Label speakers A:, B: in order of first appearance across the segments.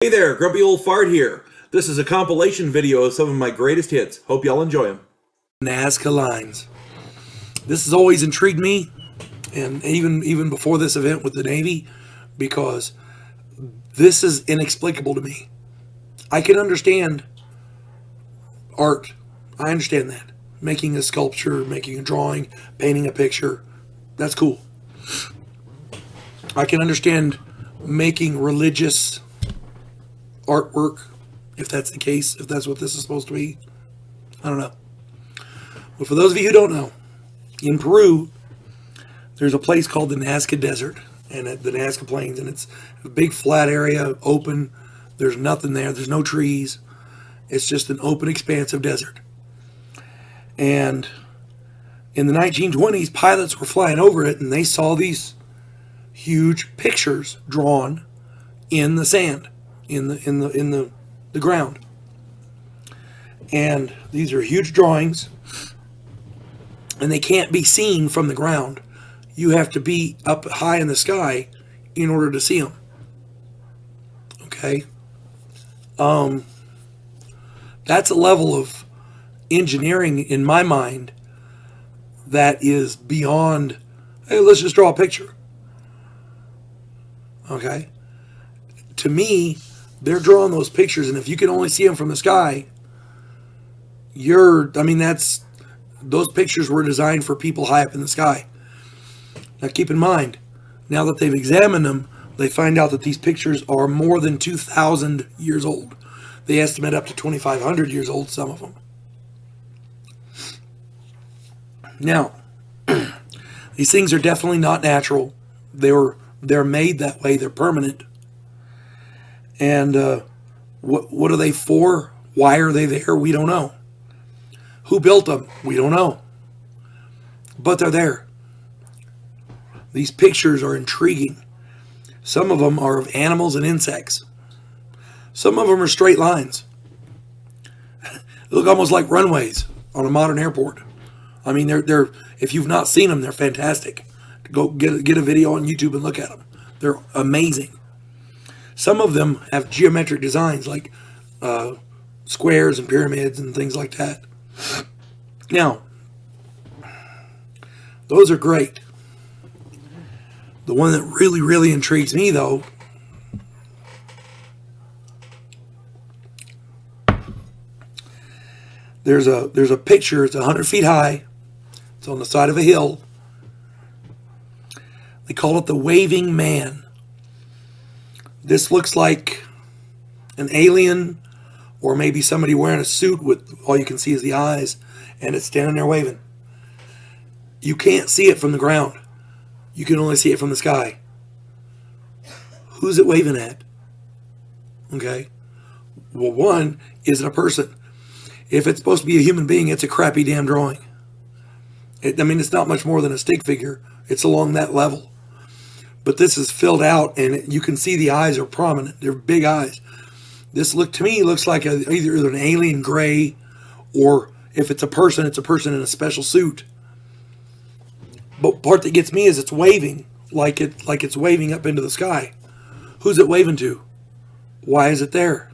A: Hey there, Grumpy Old Fart here. This is a compilation video of some of my greatest hits. Hope y'all enjoy them.
B: Nazca lines. This has always intrigued me, and even before this event with the Navy, because this is inexplicable to me. I can understand art. I understand that. Making a sculpture, making a drawing, painting a picture. That's cool. I can understand making religious artwork, if that's the case, if that's what this is supposed to be. I don't know. But for those of you who don't know, in Peru, there's a place called the Nazca Desert and the Nazca Plains, and it's a big flat area, open. There's nothing there. There's no trees. It's just an open expanse of desert. And in the 1920s, pilots were flying over it, and they saw these huge pictures drawn in the sand, in the ground. And these are huge drawings, and they can't be seen from the ground. You have to be up high in the sky in order to see them. Okay? That's a level of engineering in my mind that is beyond, hey, let's just draw a picture. Okay? To me, they're drawing those pictures, and if you can only see them from the sky, those pictures were designed for people high up in the sky. Now keep in mind, now that they've examined them, they find out that these pictures are more than 2,000 years old. They estimate up to 2,500 years old, some of them. Now, these things are definitely not natural. They're made that way. They're permanent. And what are they for? Why are they there? We don't know. Who built them? We don't know. But they're there. These pictures are intriguing. Some of them are of animals and insects. Some of them are straight lines. They look almost like runways on a modern airport. I mean, they're if you've not seen them, they're fantastic. Go get a video on YouTube and look at them. They're amazing. Some of them have geometric designs like squares and pyramids and things like that. Now, those are great. The one that really, really intrigues me, though, there's a picture. It's 100 feet high. It's on the side of a hill. They call it the Waving Man. This looks like an alien, or maybe somebody wearing a suit with all you can see is the eyes, and it's standing there waving. You can't see it from the ground. You can only see it from the sky. Who's it waving at? Okay. Well, one, is it a person? If it's supposed to be a human being, it's a crappy damn drawing. It's not much more than a stick figure. It's along that level. But this is filled out, and you can see the eyes are prominent. They're big eyes. This to me looks like either an alien gray, or if it's a person in a special suit. But part that gets me is it's waving like it's waving up into the sky. Who's it waving to? Why is it there?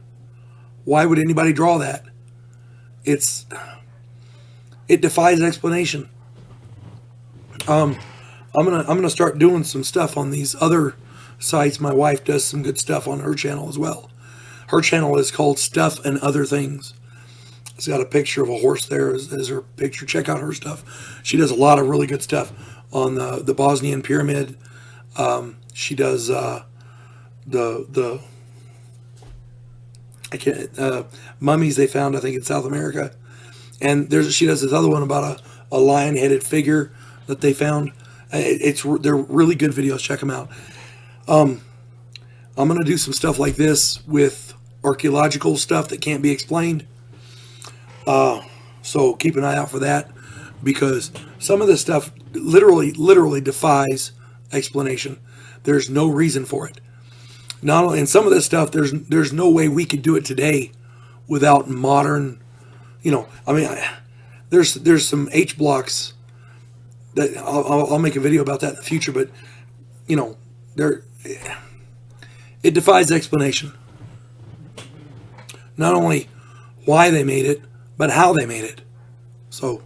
B: Why would anybody draw that? It defies explanation. I'm gonna start doing some stuff on these other sites. My wife does some good stuff on her channel as well. Her channel is called Stuff and Other Things. It's got a picture of a horse there as her picture. Check out her stuff. She does a lot of really good stuff on the Bosnian pyramid. She does mummies they found, I think, in South America. And she does this other one about a lion-headed figure that they found. They're really good videos. Check them out. I'm going to do some stuff like this with archaeological stuff that can't be explained. So keep an eye out for that, because some of this stuff literally defies explanation. There's no reason for it. And some of this stuff, there's no way we could do it today without modern, there's some H blocks that I'll make a video about that in the future, but it defies explanation. not only why they made it, but how they made it. So,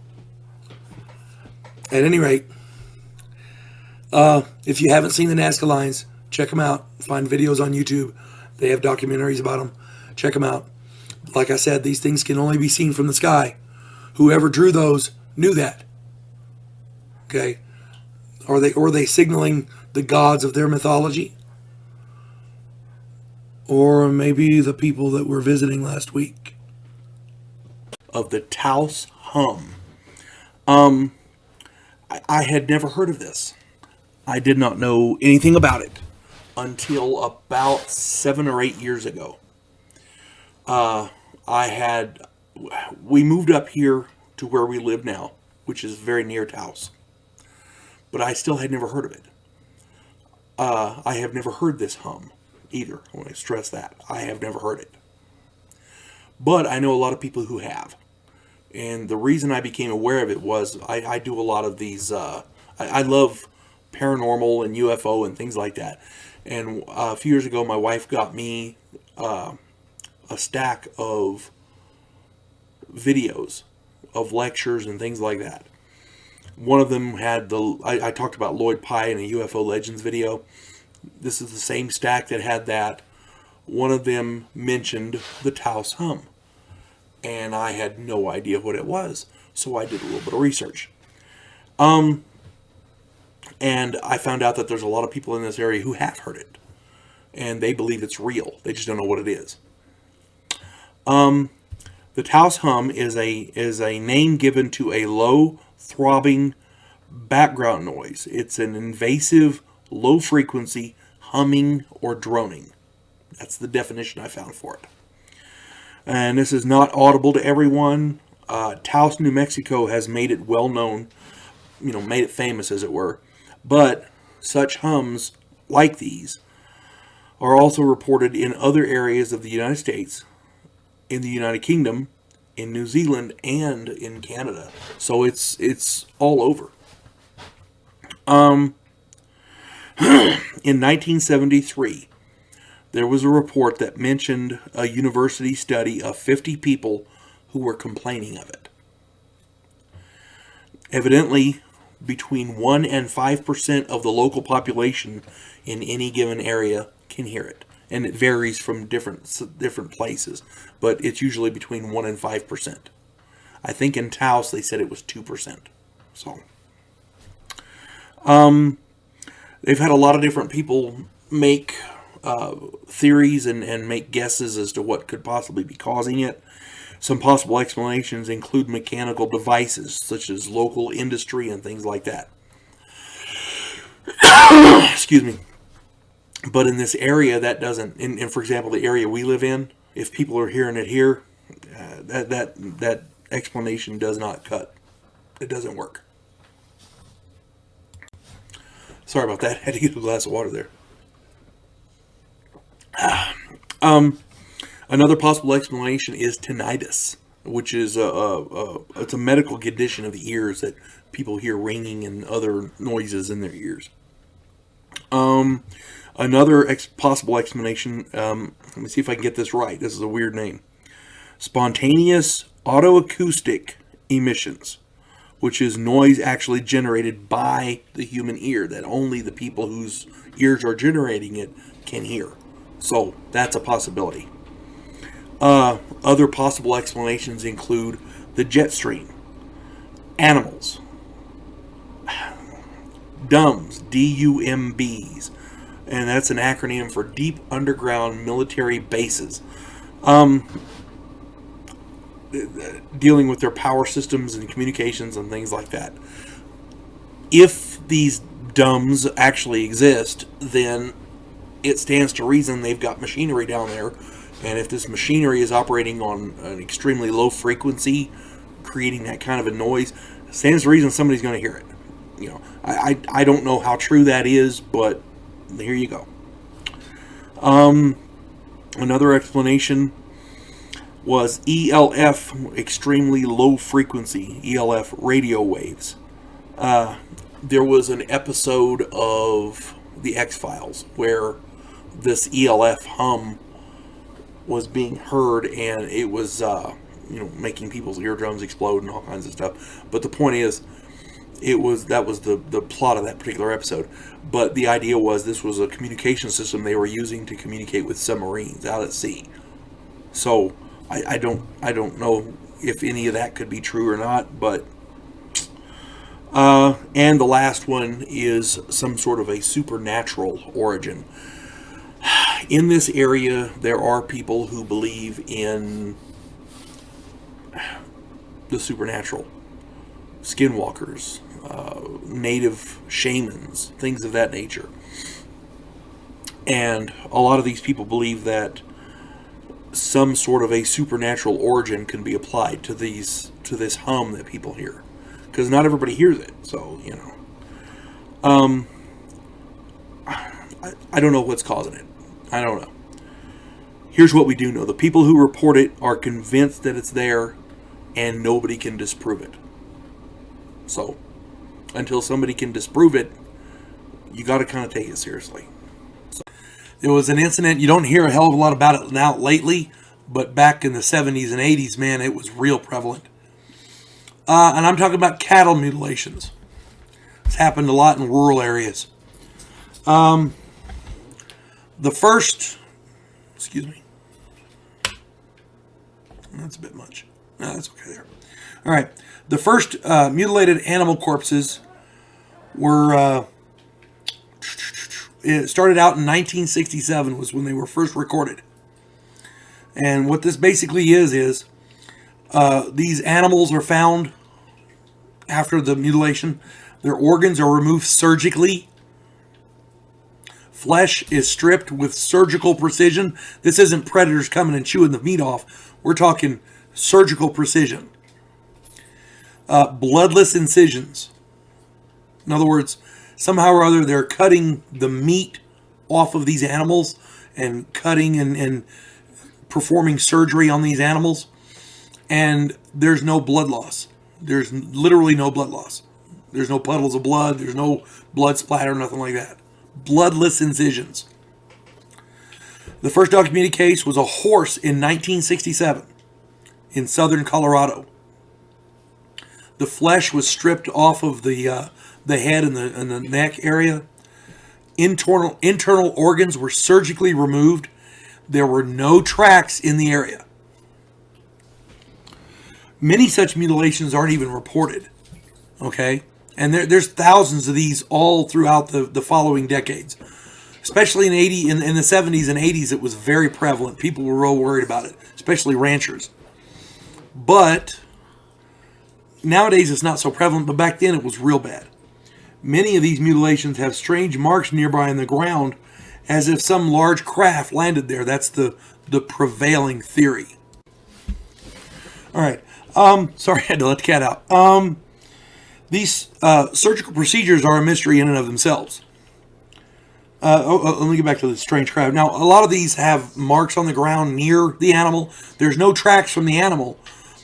B: at any rate, if you haven't seen the Nazca Lines, check them out. Find videos on YouTube. They have documentaries about them. Check them out. Like I said, these things can only be seen from the sky. Whoever drew those knew that. Okay? Are they signaling the gods of their mythology? Or maybe the people that we're visiting last week.
A: Of the Taos hum. I had never heard of this. I did not know anything about it until about 7 or 8 years ago. We moved up here to where we live now, which is very near Taos. But I still had never heard of it. I have never heard this hum either. I want to stress that. I have never heard it. But I know a lot of people who have. And the reason I became aware of it was I do a lot of these, I love paranormal and UFO and things like that. And a few years ago, my wife got me a stack of videos of lectures and things like that. One of them had I talked about Lloyd Pye in a UFO Legends video. This is the same stack that had that. One of them mentioned the Taos hum. And I had no idea what it was. So I did a little bit of research. And I found out that there's a lot of people in this area who have heard it. And they believe it's real. They just don't know what it is. The Taos hum is a name given to a low, throbbing background noise. It's an invasive, low-frequency humming or droning. That's the definition I found for it. And this is not audible to everyone. Taos, New Mexico has made it well known, made it famous as it were. But such hums like these are also reported in other areas of the United States, in the United Kingdom, in New Zealand, and in Canada. So it's all over. In 1973, there was a report that mentioned a university study of 50 people who were complaining of it. Evidently, between 1 and 5% of the local population in any given area can hear it. And it varies from different places, but it's usually between 1 and 5%. I think in Taos they said it was 2%. So, they've had a lot of different people make theories and make guesses as to what could possibly be causing it. Some possible explanations include mechanical devices, such as local industry and things like that. Excuse me. But in this area, that doesn't. And for example, the area we live in, if people are hearing it here, that explanation does not cut. It doesn't work. Sorry about that. I had to get a glass of water there. Another possible explanation is tinnitus, which is it's a medical condition of the ears that people hear ringing and other noises in their ears. Another possible explanation, let me see if I can get this right. This is a weird name. Spontaneous autoacoustic emissions, which is noise actually generated by the human ear that only the people whose ears are generating it can hear. So that's a possibility. Other possible explanations include the jet stream, animals, DUMBs, DUMBs, and that's an acronym for Deep Underground Military Bases, dealing with their power systems and communications and things like that. If these DUMBs actually exist, then it stands to reason they've got machinery down there. And if this machinery is operating on an extremely low frequency, creating that kind of a noise, it stands to reason somebody's going to hear it. I don't know how true that is, but here you go. Another explanation was ELF, extremely low frequency, ELF radio waves. There was an episode of The X-Files where this ELF hum was being heard, and it was making people's eardrums explode and all kinds of stuff. But the point is, that was the plot of that particular episode. But the idea was this was a communication system they were using to communicate with submarines out at sea. So I don't know if any of that could be true or not, but and the last one is some sort of a supernatural origin. In this area, there are people who believe in the supernatural, skinwalkers, native shamans, things of that nature. And a lot of these people believe that some sort of a supernatural origin can be applied to this hum that people hear, because not everybody hears it. So I don't know what's causing it. I don't know. Here's what we do know: the people who report it are convinced that it's there, and nobody can disprove it. So until somebody can disprove it, you got to kind of take it seriously. There was an incident, you don't hear a hell of a lot about it now lately, but back in the 70s and 80s, man, it was real prevalent. And I'm talking about cattle mutilations. It's happened a lot in rural areas. The first, excuse me. That's a bit much. No, that's okay there. All right. The first mutilated animal corpses were... it started out in 1967 was when they were first recorded. And what this basically is these animals are found after the mutilation. Their organs are removed surgically. Flesh is stripped with surgical precision. This isn't predators coming and chewing the meat off. We're talking surgical precision. Bloodless incisions. In other words, somehow or other, they're cutting the meat off of these animals and cutting and performing surgery on these animals. And there's no blood loss. There's literally no blood loss. There's no puddles of blood. There's no blood splatter, nothing like that. Bloodless incisions. The first documented case was a horse in 1967 in southern Colorado. The flesh was stripped off of the head and the neck area. Internal organs were surgically removed. There were no tracks in the area. Many such mutilations aren't even reported. Okay? And there's thousands of these all throughout the following decades. Especially in the 70s and 80s, it was very prevalent. People were real worried about it, especially ranchers. But nowadays it's not so prevalent, but back then it was real bad. Many of these mutilations have strange marks nearby in the ground, as if some large craft landed there. That's the prevailing theory. All right. Sorry, I had to let the cat out. These surgical procedures are a mystery in and of themselves. Let me get back to the strange craft. Now, a lot of these have marks on the ground near the animal. There's no tracks from the animal,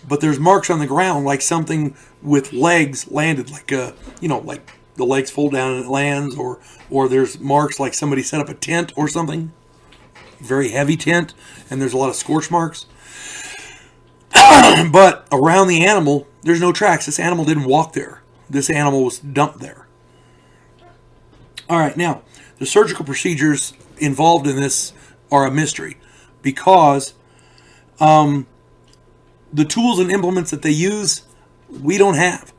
A: but there's marks on the ground like something with legs landed, like like the legs fold down and it lands, or there's marks like somebody set up a tent or something, very heavy tent, and there's a lot of scorch marks. But around the animal, there's no tracks. This animal didn't walk there. This animal was dumped there. All right, now, the surgical procedures involved in this are a mystery because the tools and implements that they use, we don't have.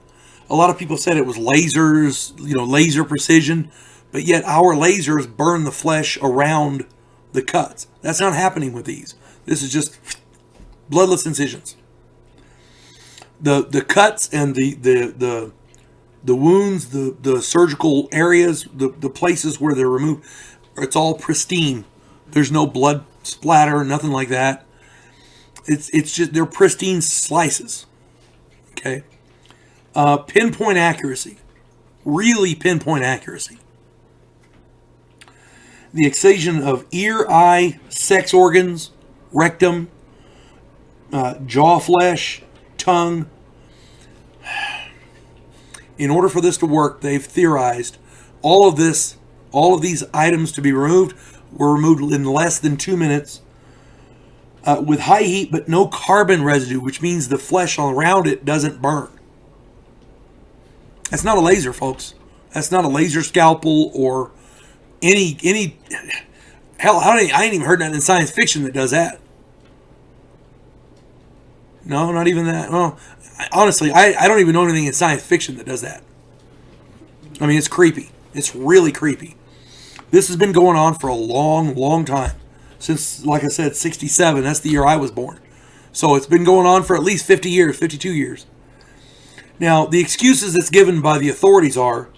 A: A lot of people said it was lasers, laser precision, but yet our lasers burn the flesh around the cuts. That's not happening with these. This is just bloodless incisions. The cuts and the wounds, the surgical areas, the places where they're removed, it's all pristine. There's no blood splatter, nothing like that. It's just, they're pristine slices. Okay? Pinpoint accuracy. Really pinpoint accuracy. The excision of ear, eye, sex organs, rectum, jaw flesh, tongue. In order for this to work, they've theorized all of these items to be removed were removed in less than 2 minutes. with high heat but no carbon residue, which means the flesh around it doesn't burn. That's not a laser, folks. That's not a laser scalpel or any. Hell, I ain't even heard that in science fiction that does that. No, not even that. Well, honestly, I don't even know anything in science fiction that does that. I mean, it's creepy. It's really creepy. This has been going on for a long, long time. Since, like I said, 67. That's the year I was born. So it's been going on for at least 50 years, 52 years. Now, the excuses that's given by the authorities are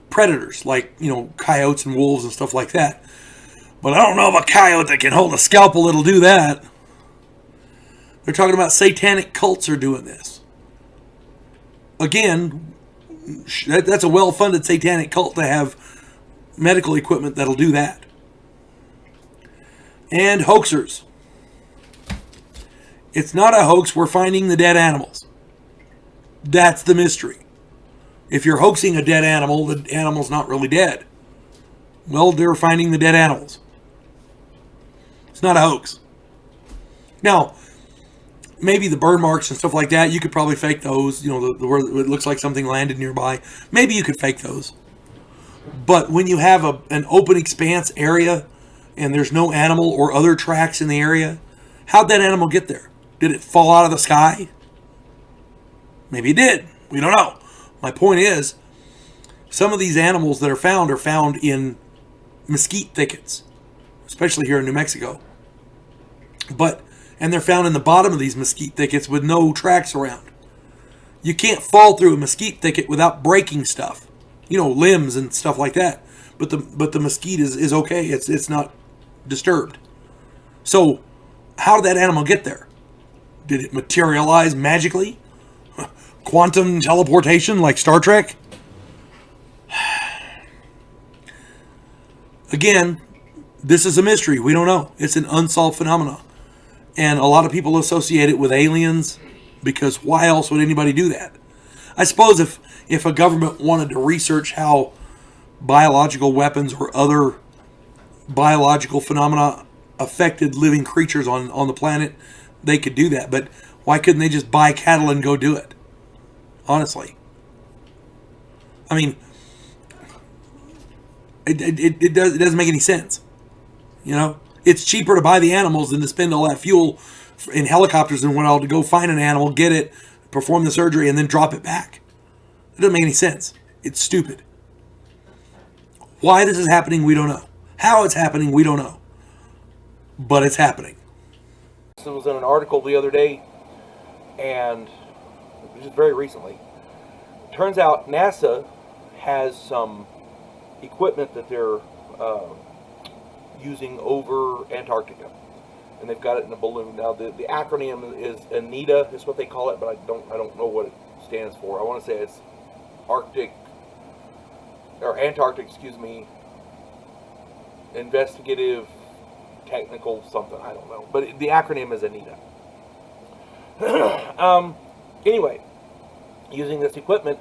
A: predators, like, coyotes and wolves and stuff like that. But I don't know of a coyote that can hold a scalpel that'll do that. They're talking about satanic cults are doing this. Again, that's a well-funded satanic cult to have medical equipment that'll do that. And hoaxers. It's not a hoax. We're finding the dead animals. That's the mystery. If you're hoaxing a dead animal, the animal's not really dead. Well, they're finding the dead animals. It's not a hoax. Now, maybe the burn marks and stuff like that, you could probably fake those. Where it looks like something landed nearby. Maybe you could fake those. But when you have an open expanse area and there's no animal or other tracks in the area, how'd that animal get there? Did it fall out of the sky? Maybe it did. We don't know. My point is, some of these animals that are found in mesquite thickets, especially here in New Mexico. And they're found in the bottom of these mesquite thickets with no tracks around. You can't fall through a mesquite thicket without breaking stuff, limbs and stuff like that. But the mesquite is okay. It's not disturbed. So, how did that animal get there? Did it materialize magically? Quantum teleportation like Star Trek? Again, this is a mystery. We don't know. It's an unsolved phenomenon. And a lot of people associate it with aliens, because why else would anybody do that? I suppose if a government wanted to research how biological weapons or other biological phenomena affected living creatures on the planet, they could do that. But why couldn't they just buy cattle and go do it? Honestly. I mean, it doesn't make any sense. It's cheaper to buy the animals than to spend all that fuel in helicopters and whatnot to go find an animal, get it, perform the surgery, and then drop it back. It doesn't make any sense. It's stupid. Why this is happening, we don't know. How it's happening, we don't know. But it's happening.
C: This was in an article the other day, and just very recently. Turns out NASA has some equipment that they're using over Antarctica, and they've got it in a balloon. Now the acronym is ANITA, is what they call it, but I don't know what it stands for. I want to say it's Antarctic, Investigative Technical something, I don't know, but the acronym is ANITA. Anyway, using this equipment,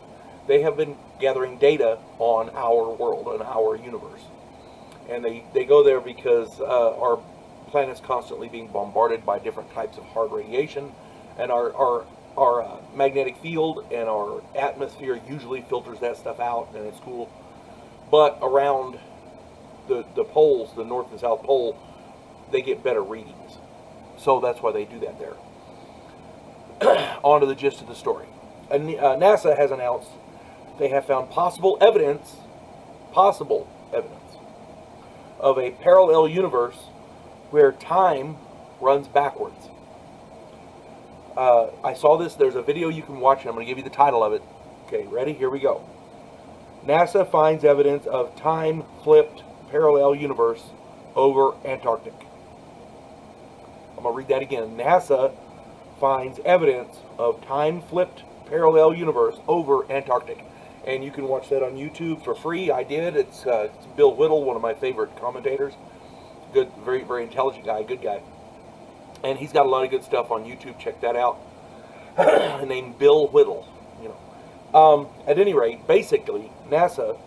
C: they have been gathering data on our world and our universe. And they go there because our planet's constantly being bombarded by different types of hard radiation, and our magnetic field and our atmosphere usually filters that stuff out, and it's cool. But around the poles, the North and South Pole, they get better readings. So that's why they do that there. On to the gist of the story. NASA has announced they have found possible evidence of a parallel universe where time runs backwards. I saw this. There's a video you can watch, and I'm going to give you the title of it. Okay, ready? Here we go. NASA finds evidence of time-flipped parallel universe over Antarctic. I'm going to read that again. NASA finds evidence of time-flipped parallel universe over Antarctic. And you can watch that on YouTube for free. I did. It's Bill Whittle, one of my favorite commentators. Good, very, very intelligent guy, good guy. And he's got a lot of good stuff on YouTube. Check that out. Named Bill Whittle. At any rate, basically, NASA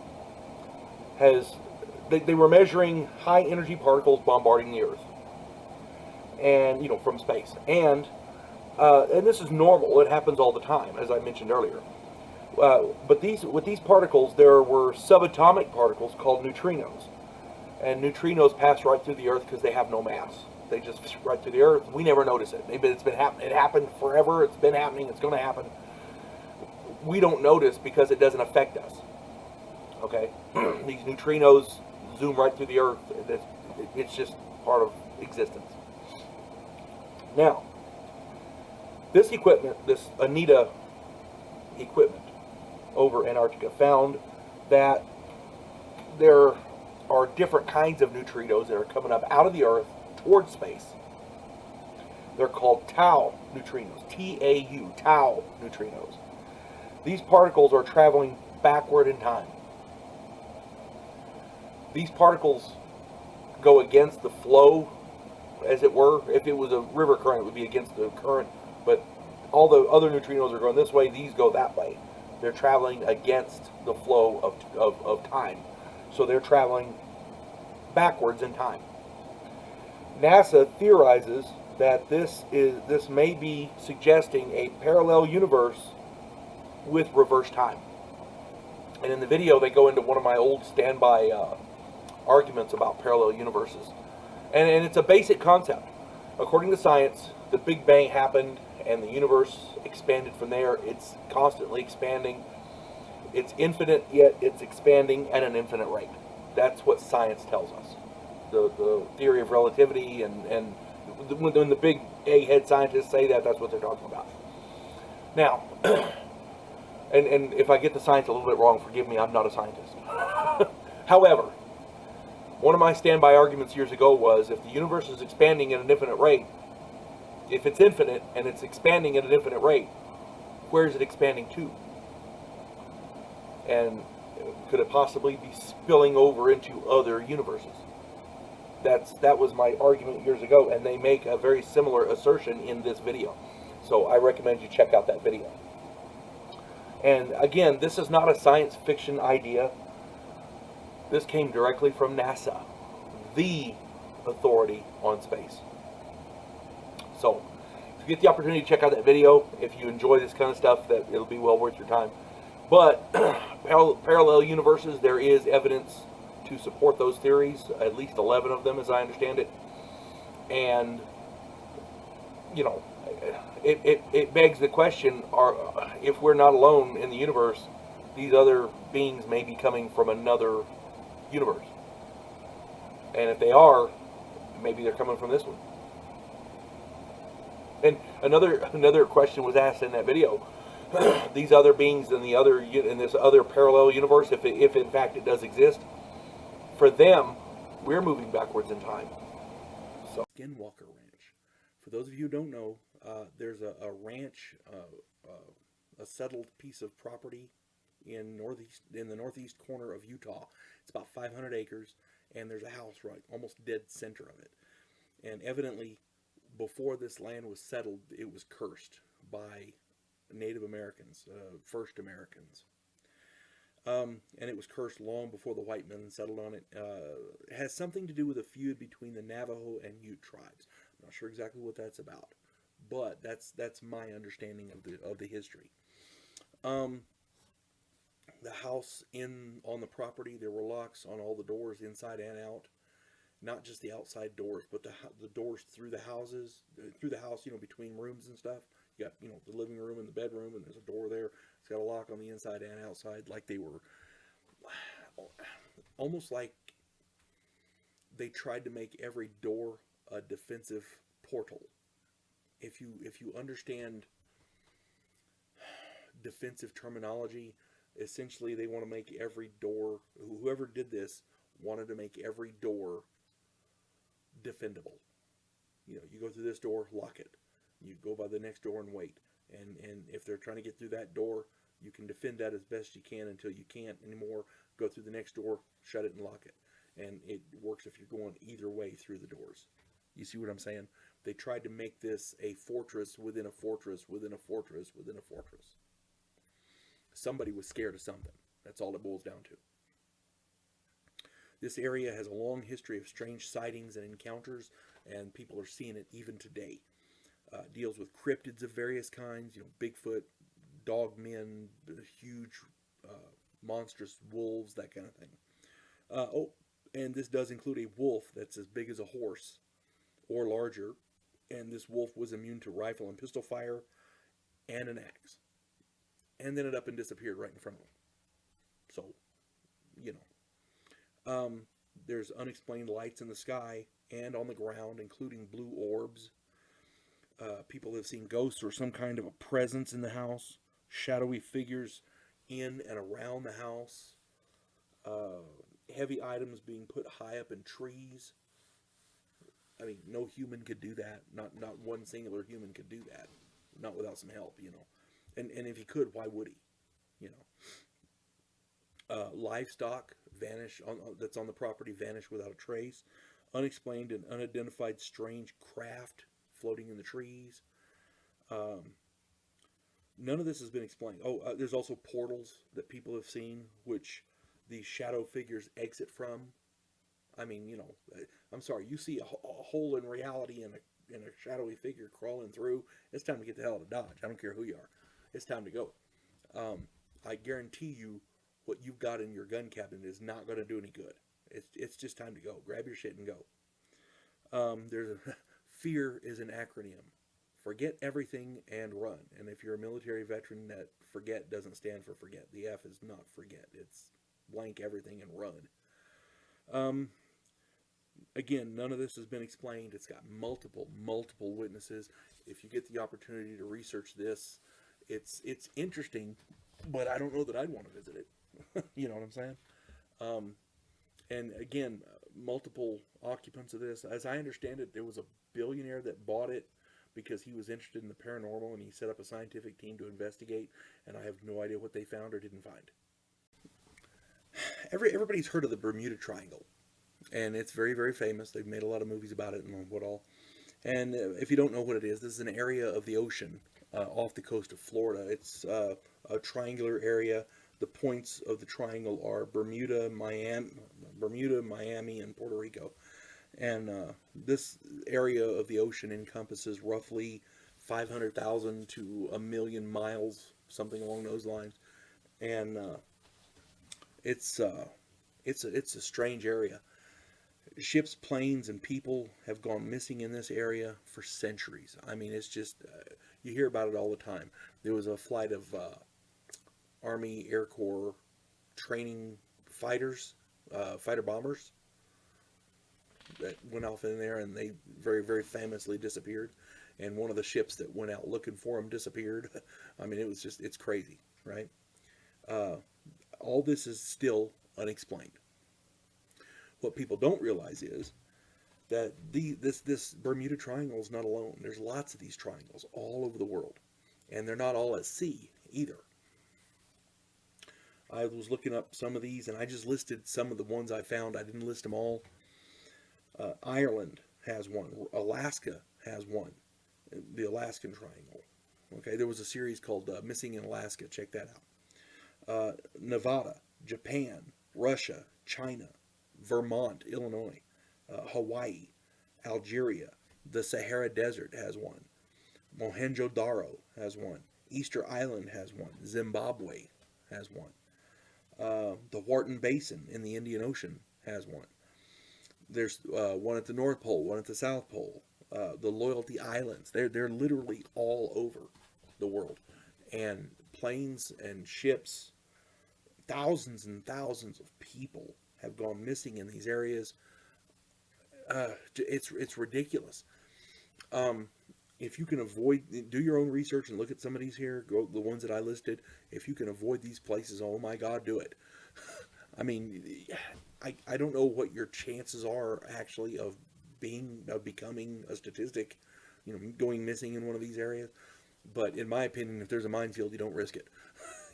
C: has... They were measuring high energy particles bombarding the Earth. and from space, and this is normal. It happens all the time, as I mentioned earlier. But with these particles, there were subatomic particles called neutrinos, and neutrinos pass right through the Earth because they have no mass. They just right through the Earth. We never notice it. Maybe it's been happening. It happened forever. It's been happening. It's going to happen. We don't notice because it doesn't affect us. Okay, these neutrinos zoom right through the Earth. It's just part of existence. Now, this equipment, this ANITA equipment over Antarctica, found that there are different kinds of neutrinos that are coming up out of the Earth towards space. They're called tau neutrinos, T-A-U, tau neutrinos. These particles are traveling backward in time. These particles go against the flow, as it were. If it was a river current, it would be against the current, but all the other neutrinos are going this way, these go that way. They're traveling against the flow of time. So they're traveling backwards in time. NASA theorizes that this may be suggesting a parallel universe with reverse time. And in the video, they go into one of my old standby arguments about parallel universes. And it's a basic concept. According to science, the Big Bang happened and the universe expanded from there. It's constantly expanding. It's infinite, yet it's expanding at an infinite rate. That's what science tells us. The theory of relativity, and when the big egghead scientists say that, that's what they're talking about. Now, and if I get the science a little bit wrong, forgive me, I'm not a scientist. However, one of my standby arguments years ago was, if the universe is expanding at an infinite rate, if it's infinite and it's expanding at an infinite rate, where is it expanding to? And could it possibly be spilling over into other universes? That was my argument years ago, and they make a very similar assertion in this video. So I recommend you check out that video. And again, this is not a science fiction idea. This came directly from NASA, the authority on space. So, if you get the opportunity to check out that video, if you enjoy this kind of stuff, that it'll be well worth your time. But parallel universes, there is evidence to support those theories, at least 11 of them as I understand it. And, it begs the question, if we're not alone in the universe, these other beings may be coming from another universe. And if they are, maybe they're coming from this one. And another question was asked in that video. These other beings in this other parallel universe, if in fact it does exist, for them, we're moving backwards in time. So,
A: Skinwalker Ranch. For those of you who don't know, there's a ranch, a settled piece of property in the northeast corner of Utah. It's about 500 acres, and there's a house right almost dead center of it. And evidently, before this land was settled, it was cursed by Native Americans, first Americans. And it was cursed long before the white men settled on it. It has something to do with a feud between the Navajo and Ute tribes. I'm not sure exactly what that's about, but that's my understanding of the history. The house on the property, there were locks on all the doors inside and out. Not just the outside doors, but the doors through the house, between rooms and stuff. You got, the living room and the bedroom, and there's a door there. It's got a lock on the inside and outside, like they were almost like they tried to make every door a defensive portal. If you understand defensive terminology, essentially they want to make every door, whoever did this wanted to make every door defendable. You go through this door, lock it. You go by the next door and wait. And if they're trying to get through that door, you can defend that as best you can until you can't anymore. Go through the next door, shut it, and lock it. And it works if you're going either way through the doors. You see what I'm saying? They tried to make this a fortress within a fortress within a fortress within a fortress. Somebody was scared of something. That's all it boils down to. This area has a long history of strange sightings and encounters and people are seeing it even today. Deals with cryptids of various kinds, Bigfoot, dogmen, huge, monstrous wolves, that kind of thing. And this does include a wolf that's as big as a horse or larger, and this wolf was immune to rifle and pistol fire and an axe, and then it up and disappeared right in front of him. So, you there's unexplained lights in the sky and on the ground, including blue orbs. People have seen ghosts or some kind of a presence in the house, shadowy figures in and around the house, heavy items being put high up in trees. I mean, no human could do that. Not one singular human could do that. Not without some help, And if he could, why would he? Livestock vanish that's on the property vanish without a trace. Unexplained and unidentified strange craft floating in the trees. None of this has been explained. There's also portals that people have seen, which these shadow figures exit from. I mean, I'm sorry, you see a hole in reality and a shadowy figure crawling through. It's time to get the hell out of Dodge. I don't care who you are. It's time to go. I guarantee you, what you've got in your gun cabinet is not going to do any good. It's just time to go. Grab your shit and go. Fear is an acronym. Forget everything and run. And if you're a military veteran, that forget doesn't stand for forget. The F is not forget. It's blank everything and run. Again, none of this has been explained. It's got multiple witnesses. If you get the opportunity to research this, it's interesting, but I don't know that I'd want to visit it. You know what I'm saying? And again, multiple occupants of this. As I understand it, there was a billionaire that bought it because he was interested in the paranormal, and he set up a scientific team to investigate, and I have no idea what they found or didn't find. Everybody's heard of the Bermuda Triangle, and it's very, very famous. They've made a lot of movies about it and what all. And if you don't know what it is, this is an area of the ocean off the coast of Florida. It's a triangular area. The points of the triangle are Bermuda, Miami, and Puerto Rico. And this area of the ocean encompasses roughly 500,000 to 1,000,000 miles, something along those lines. And it's a strange area. Ships, planes, and people have gone missing in this area for centuries. I mean, it's just, you hear about it all the time. There was a flight of Army Air Corps training fighters, fighter bombers, that went off in there, and they very, very famously disappeared. And one of the ships that went out looking for them disappeared. I mean, it's crazy, right? All this is still unexplained. What people don't realize is that this Bermuda Triangle is not alone. There's lots of these triangles all over the world, and they're not all at sea either. I was looking up some of these, and I just listed some of the ones I found. I didn't list them all. Ireland has one. Alaska has one. The Alaskan Triangle. Okay, there was a series called Missing in Alaska. Check that out. Nevada, Japan, Russia, China, Vermont, Illinois, Hawaii, Algeria, the Sahara Desert has one. Mohenjo-Daro has one. Easter Island has one. Zimbabwe has one. The Wharton Basin in the Indian Ocean has one. There's one at the North Pole, one at the South Pole. The Loyalty Islands, they're literally all over the world. And planes and ships, thousands and thousands of people have gone missing in these areas. It's ridiculous. If you can avoid, do your own research and look at some of these here, go the ones that I listed. If you can avoid these places, oh my God, do it. I mean, I don't know what your chances are actually of becoming a statistic, going missing in one of these areas. But in my opinion, if there's a minefield, you don't risk it.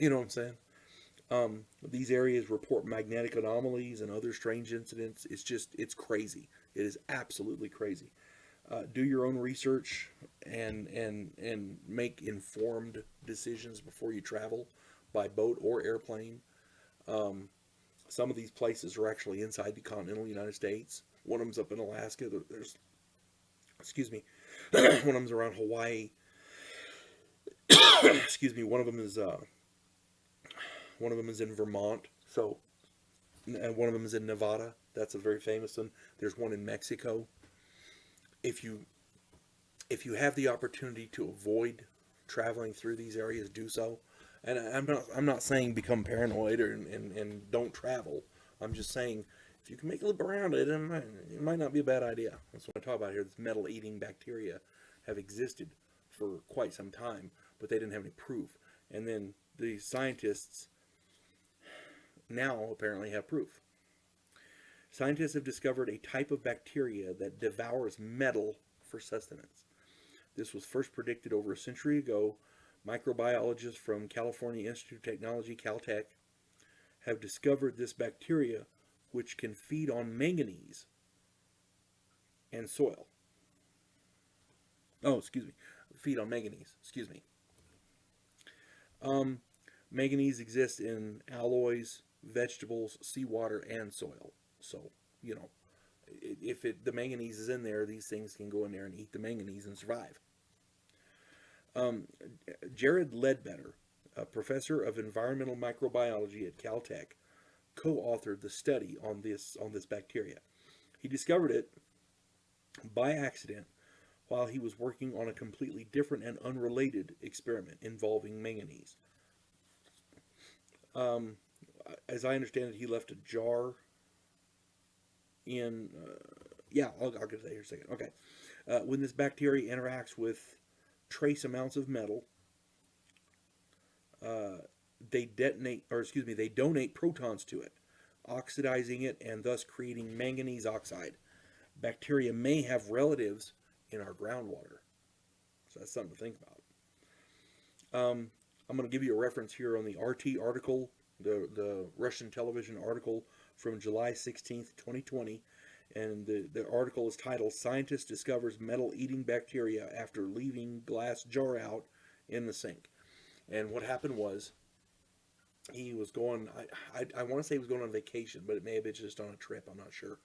A: You know what I'm saying? These areas report magnetic anomalies and other strange incidents. It's crazy. It is absolutely crazy. Do your own research and make informed decisions before you travel by boat or airplane. Some of these places are actually inside the continental United States. One of them's up in Alaska. There's Excuse me. One of them's around Hawaii. Excuse me. One of them is in Vermont. So, and one of them is in Nevada. That's a very famous one. There's one in Mexico. If you have the opportunity to avoid traveling through these areas, do so. And I'm not saying become paranoid and don't travel. I'm just saying if you can make a loop around it, it might not be a bad idea. That's what I talk about here. This metal eating bacteria have existed for quite some time, but they didn't have any proof. And then the scientists now apparently have proof. Scientists have discovered a type of bacteria that devours metal for sustenance. This was first predicted over a century ago. Microbiologists from California Institute of Technology, Caltech, have discovered this bacteria which can feed on manganese and soil. Oh, excuse me. Feed on manganese. Excuse me. Manganese exists in alloys, vegetables, seawater, and soil. So, if the manganese is in there, these things can go in there and eat the manganese and survive. Jared Ledbetter, a professor of environmental microbiology at Caltech, co-authored the study on this bacteria. He discovered it by accident while he was working on a completely different and unrelated experiment involving manganese. As I understand it, he left a jar in. I'll get to that here in a second. Okay. When this bacteria interacts with trace amounts of metal, they donate protons to it, oxidizing it and thus creating manganese oxide. Bacteria may have relatives in our groundwater. So that's something to think about. I'm going to give you a reference here on the RT article, the Russian television article from July 16th, 2020. And the article is titled, "Scientist Discovers Metal Eating Bacteria After Leaving Glass Jar Out in the Sink." And what happened was, he was going, I want to say he was going on vacation, but it may have been just on a trip, I'm not sure.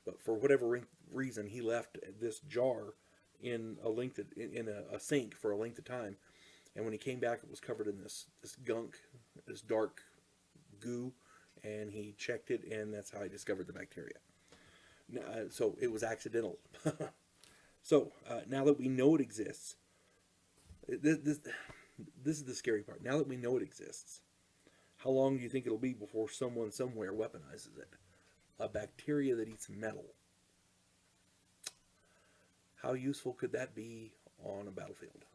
A: But for whatever reason, he left this jar in a sink for a length of time. And when he came back, it was covered in this gunk, this dark goo, and he checked it, and that's how he discovered the bacteria. So it was accidental. So now that we know it exists, this is the scary part. Now that we know it exists, how long do you think it'll be before someone somewhere weaponizes it? A bacteria that eats metal. How useful could that be on a battlefield?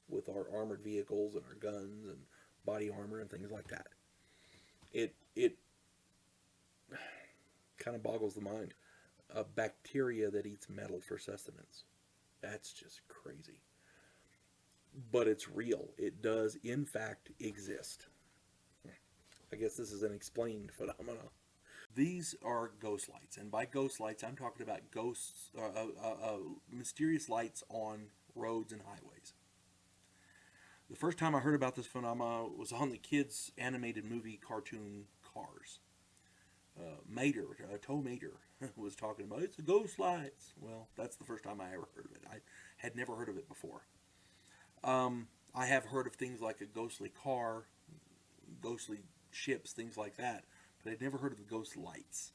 A: With our armored vehicles and our guns and body armor and things like that. It kind of boggles the mind. A bacteria that eats metal for sustenance. That's just crazy. But it's real. It does, in fact, exist. I guess this is an explained phenomena. These are ghost lights. And by ghost lights, I'm talking about ghosts, mysterious lights on roads and highways. The first time I heard about this phenomenon was on the kids' animated movie cartoon Cars. Toe Mater was talking about, it's the ghost lights. Well, that's the first time I ever heard of it. I had never heard of it before. I have heard of things like a ghostly car, ghostly ships, things like that, but I'd never heard of the ghost lights.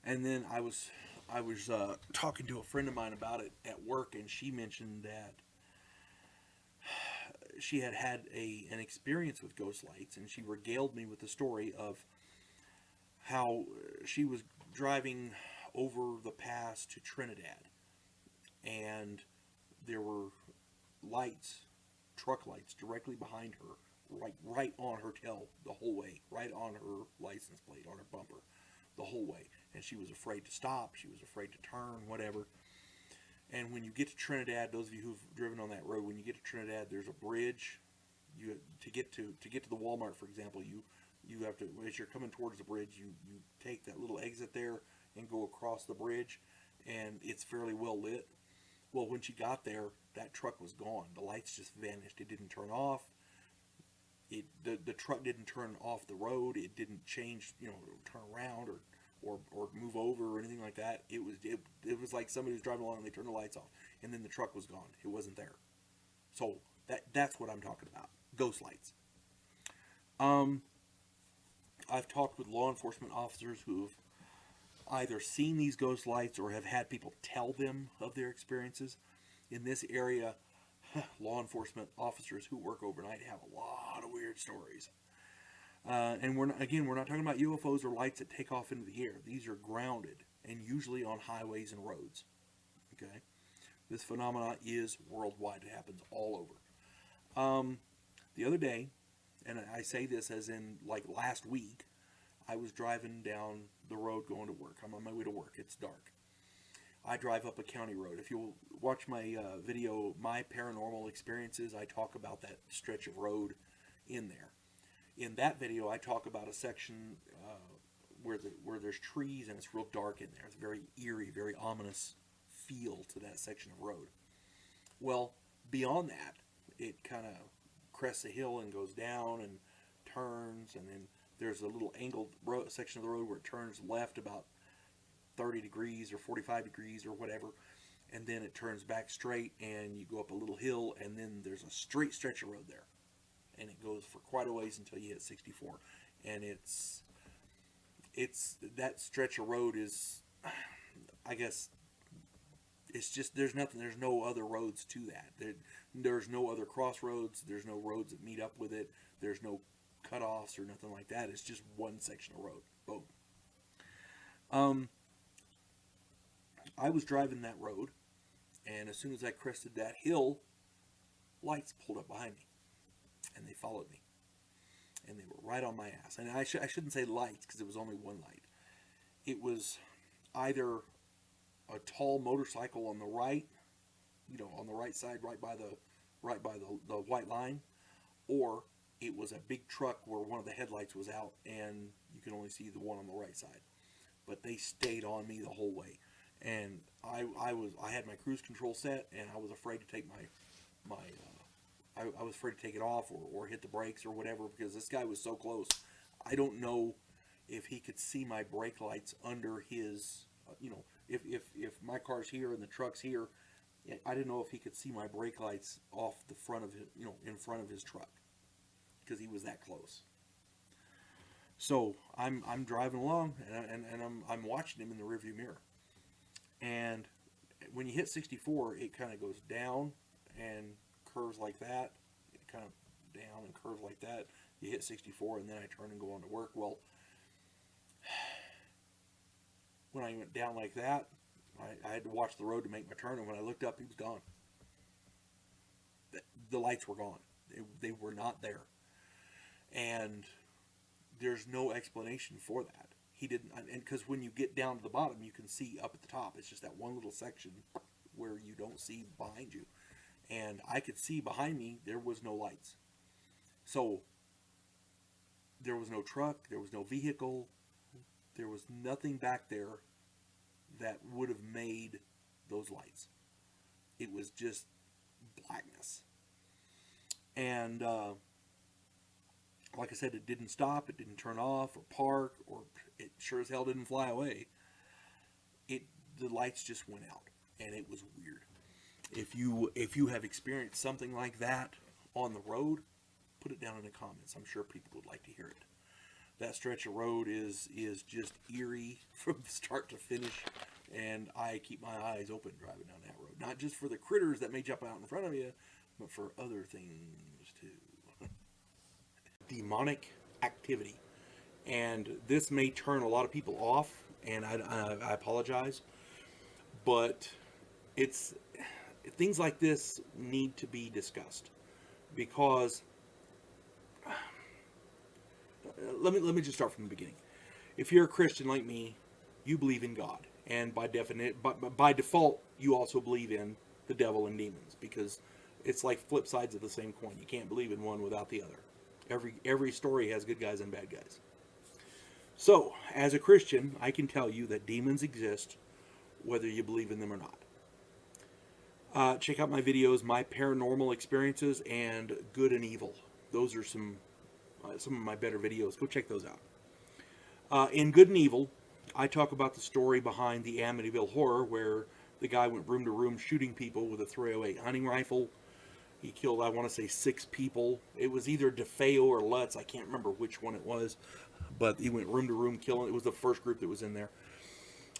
A: And then I was talking to a friend of mine about it at work, and she mentioned that she had an experience with ghost lights, and she regaled me with the story of how she was driving over the pass to Trinidad, and there were lights, truck lights, directly behind her, right on her tail the whole way, right on her license plate, on her bumper, the whole way. And she was afraid to stop, she was afraid to turn, whatever. And when you get to Trinidad, those of you who've driven on that road, when you get to Trinidad, there's a bridge. To get to the Walmart, for example, you have to, as you're coming towards the bridge, you take that little exit there and go across the bridge, and it's fairly well lit. Well, when she got there, that truck was gone. The lights just vanished. It didn't turn off. The truck didn't turn off the road. It didn't change, turn around or or move over or anything like that. It was like somebody was driving along and they turned the lights off, and then the truck was gone. It wasn't there. So that's what I'm talking about. Ghost lights. I've talked with law enforcement officers who've either seen these ghost lights or have had people tell them of their experiences. In this area, law enforcement officers who work overnight have a lot of weird stories. And we're not talking about UFOs or lights that take off into the air. These are grounded and usually on highways and roads. Okay, this phenomenon is worldwide. It happens all over. The other day, and I say this as in like last week, I was driving down the road going to work. I'm on my way to work. It's dark. I drive up a county road. If you'll watch my video, My Paranormal Experiences, I talk about that stretch of road in there. In that video, I talk about a section where there's trees and it's real dark in there. It's very eerie, very ominous feel to that section of road. Well, beyond that, it kind of crests a hill and goes down and turns, and then there's a little angled section of the road where it turns left about 30 degrees or 45 degrees or whatever, and then it turns back straight and you go up a little hill, and then there's a straight stretch of road there, and it goes for quite a ways until you hit 64. And it's that stretch of road is, I guess, it's just there's no other roads to that. There's no other crossroads. There's no roads that meet up with it. There's no cutoffs or nothing like that. It's just one section of road. Boom. I was driving that road, and as soon as I crested that hill, lights pulled up behind me, and they followed me, and they were right on my ass. And I shouldn't say lights because it was only one light. It was either a tall motorcycle on the right, on the right side, right by the white line, or it was a big truck where one of the headlights was out and you can only see the one on the right side. But they stayed on me the whole way, and I had my cruise control set, and I was afraid to take I was afraid to take it off or hit the brakes or whatever, because this guy was so close. I don't know if he could see my brake lights under his, if my car's here and the truck's here, I didn't know if he could see my brake lights off the front of his, in front of his truck, because he was that close. So I'm driving along, and I'm watching him in the rearview mirror. And when you hit 64, it kind of goes down and curves like that. It kind of down and curves like that. You hit 64, and then I turn and go on to work. Well, when I went down like that, I had to watch the road to make my turn, and when I looked up, he was gone. The lights were gone. They were not there. And there's no explanation for that. He didn't, and because when you get down to the bottom, you can see up at the top. It's just that one little section where you don't see behind you. And I could see behind me, there was no lights. So there was no truck, there was no vehicle, there was nothing back there that would have made those lights. It was just blackness. And like I said, it didn't stop, it didn't turn off or park, or it sure as hell didn't fly away. The lights just went out, and it was weird. If you have experienced something like that on the road, put it down in the comments. I'm sure people would like to hear it. That stretch of road is just eerie from start to finish, and I keep my eyes open driving down that road. Not just for the critters that may jump out in front of you, but for other things too. Demonic activity. And this may turn a lot of people off, and I apologize, but things like this need to be discussed, because let me just start from the beginning. If you're a Christian like me, you believe in God, and by default, you also believe in the devil and demons, because it's like flip sides of the same coin. You can't believe in one without the other. Every story has good guys and bad guys. So, as a Christian, I can tell you that demons exist, whether you believe in them or not. Check out my videos, My Paranormal Experiences and Good and Evil. Those are some of my better videos. Go check those out. In Good and Evil, I talk about the story behind the Amityville Horror, where the guy went room to room shooting people with a 308 hunting rifle. He killed, I want to say, 6 people. It was either DeFeo or Lutz. I can't remember which one it was. But he went room to room killing. It was the first group that was in there.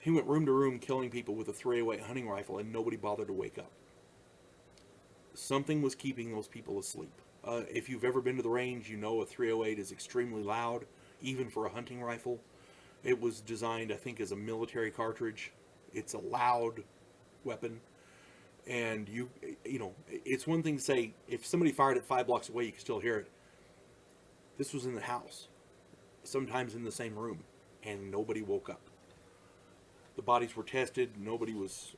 A: He went room to room killing people with a 308 hunting rifle, and nobody bothered to wake up. Something was keeping those people asleep. If you've ever been to the range, you know a 308 is extremely loud, even for a hunting rifle. It was designed, I think, as a military cartridge. It's a loud weapon. And you know, it's one thing to say, if somebody fired it 5 blocks away, you can still hear it. This was in the house, sometimes in the same room, and nobody woke up. The bodies were tested. Nobody was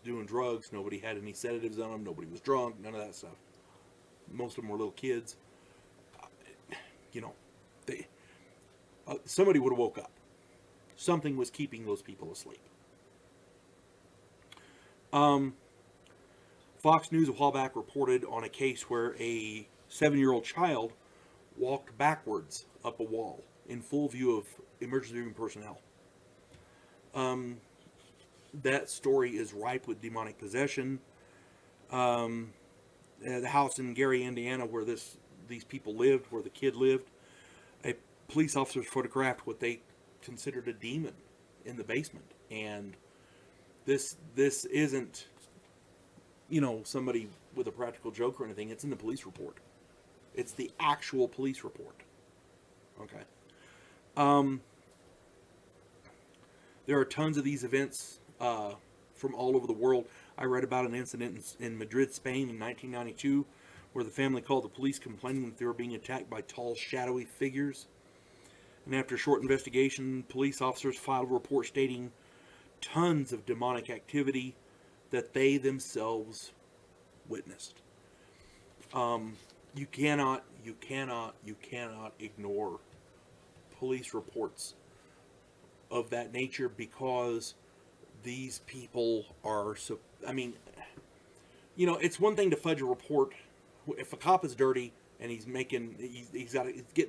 A: doing drugs. Nobody had any sedatives on them. Nobody was drunk. None of that stuff. Most of them were little kids. You know, somebody would have woke up. Something was keeping those people asleep. Fox News a while back reported on a case where a 7-year-old child walked backwards up a wall in full view of emergency room personnel. That story is ripe with demonic possession. The house in Gary, Indiana, where these people lived, where the kid lived, a police officer photographed what they considered a demon in the basement. And this isn't, you know, somebody with a practical joke or anything. It's in the police report. It's the actual police report. Okay. There are tons of these events from all over the world. I read about an incident in Madrid, Spain in 1992 where the family called the police complaining that they were being attacked by tall, shadowy figures. And after a short investigation, police officers filed a report stating tons of demonic activity that they themselves witnessed. You cannot ignore police reports of that nature, because these people are so, I mean, you know, it's one thing to fudge a report. If a cop is dirty and he's getting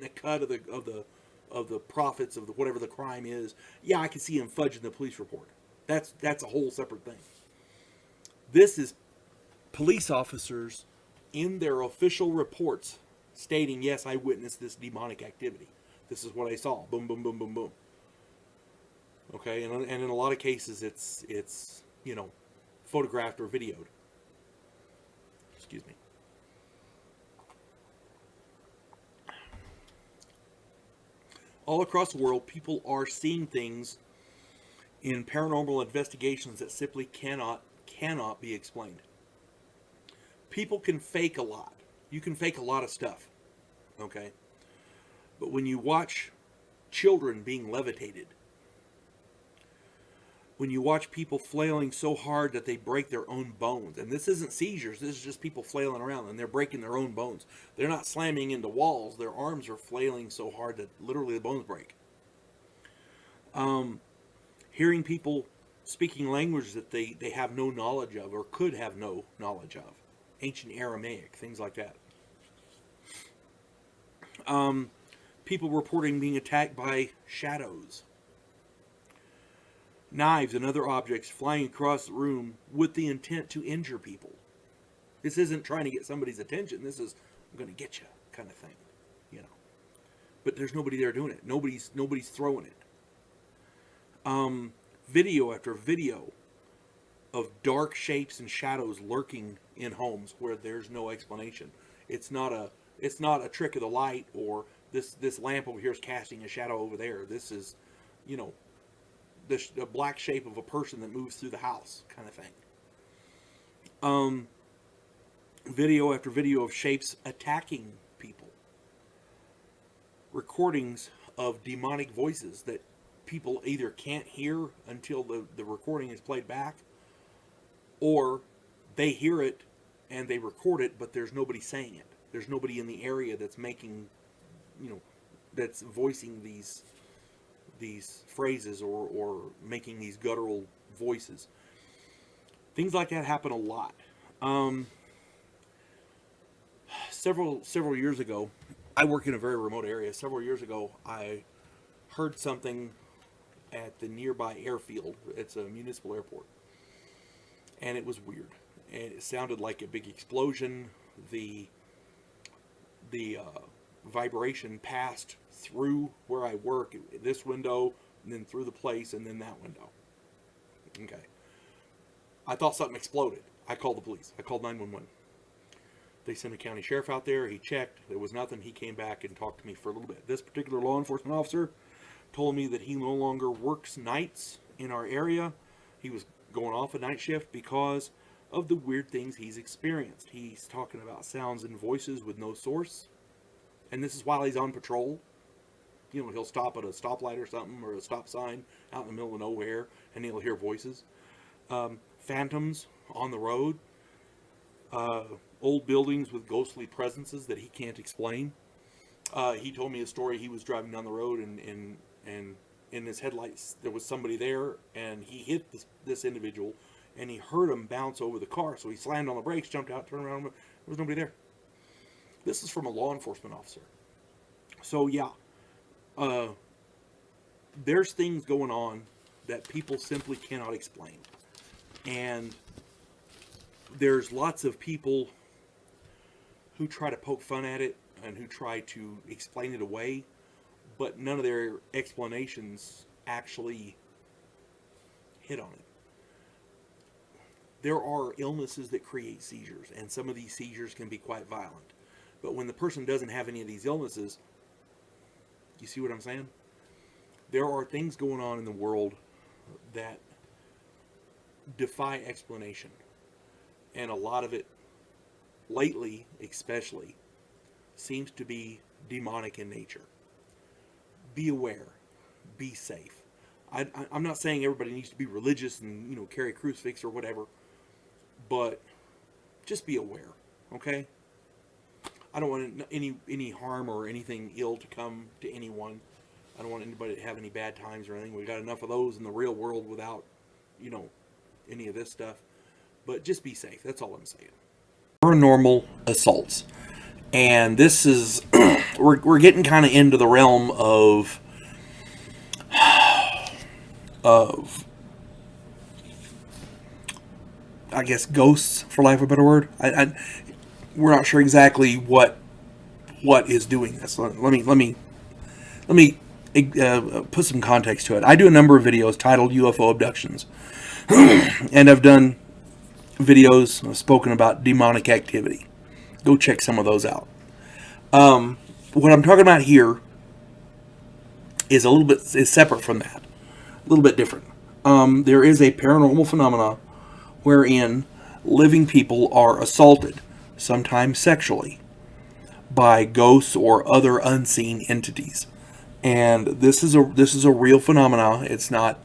A: a cut of the profits of whatever the crime is, yeah, I can see him fudging the police report. That's a whole separate thing. This is police officers in their official reports stating, yes, I witnessed this demonic activity. This is what I saw. Boom, boom, boom, boom, boom. Okay, and in a lot of cases, it's you know, photographed or videoed. Excuse me. All across the world, people are seeing things in paranormal investigations that simply cannot be explained. People can fake a lot. You can fake a lot of stuff. Okay? But when you watch children being levitated, when you watch people flailing so hard that they break their own bones, and this isn't seizures, this is just people flailing around and they're breaking their own bones. They're not slamming into walls, their arms are flailing so hard that literally the bones break. Hearing people speaking languages that they have no knowledge of, or could have no knowledge of. Ancient Aramaic, things like that. People reporting being attacked by shadows. Knives and other objects flying across the room with the intent to injure people. This isn't trying to get somebody's attention. This is, I'm going to get you kind of thing, you know. But there's nobody there doing it. Nobody's throwing it. Video after video of dark shapes and shadows lurking in homes where there's no explanation. It's not a trick of the light, or this lamp over here is casting a shadow over there. This is, you know, the black shape of a person that moves through the house kind of thing. Video after video of shapes attacking people. Recordings of demonic voices that people either can't hear until the recording is played back, or they hear it and they record it, but there's nobody saying it. There's nobody in the area that's making, you know, that's voicing these phrases or making these guttural voices. Things like that happen a lot. Several years ago, I work in a very remote area. Several years ago, I heard something at the nearby airfield. It's a municipal airport. And it was weird. And it sounded like a big explosion. The vibration passed through where I work, this window, and then through the place, and then that window. Okay. I thought something exploded. I called the police. I called 911. They sent a county sheriff out there. He checked. There was nothing. He came back and talked to me for a little bit. This particular law enforcement officer told me that he no longer works nights in our area. He was going off a night shift because of the weird things he's experienced. He's talking about sounds and voices with no source. And this is while he's on patrol. You know, he'll stop at a stoplight or something, or a stop sign out in the middle of nowhere, and he'll hear voices. Phantoms on the road. Old buildings with ghostly presences that he can't explain. He told me a story. He was driving down the road, and in his headlights there was somebody there, and he hit this individual, and he heard him bounce over the car. So he slammed on the brakes, jumped out, turned around. There was nobody there. This is from a law enforcement officer. So yeah, there's things going on that people simply cannot explain, and there's lots of people who try to poke fun at it and who try to explain it away, but none of their explanations actually hit on it. There are illnesses that create seizures, and some of these seizures can be quite violent. But when the person doesn't have any of these illnesses, you see what I'm saying? There are things going on in the world that defy explanation. And a lot of it, lately especially, seems to be demonic in nature. Be aware. Be safe. I'm not saying everybody needs to be religious and, carry a crucifix or whatever, but just be aware, okay? I don't want any harm or anything ill to come to anyone. I don't want anybody to have any bad times or anything. We got enough of those in the real world without, any of this stuff. But just be safe. That's all I'm saying. Paranormal assaults. And this is, we're getting kind of into the realm of I guess ghosts, for lack of a better word. We're not sure exactly what is doing this. Let me put some context to it. I do a number of videos titled UFO abductions, and I've done videos, I've spoken about demonic activity. Go check some of those out. What I'm talking about here is is separate from that, a little bit different. There is a paranormal phenomena wherein living people are assaulted, sometimes sexually, by ghosts or other unseen entities. And this is a real phenomena. It's not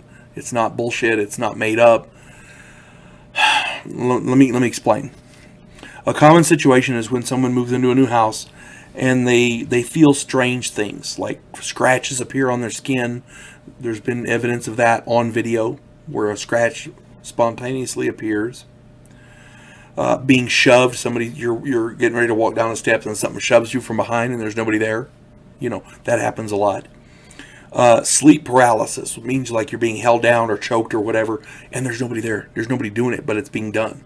A: bullshit. It's not made up. Let me explain. A common situation is when someone moves into a new house and they feel strange things, like scratches appear on their skin. There's been evidence of that on video where a scratch spontaneously appears. Being shoved, you're getting ready to walk down the steps and something shoves you from behind and there's nobody there. That happens a lot. Sleep paralysis means like you're being held down or choked or whatever, and there's nobody there. There's nobody doing it, but it's being done.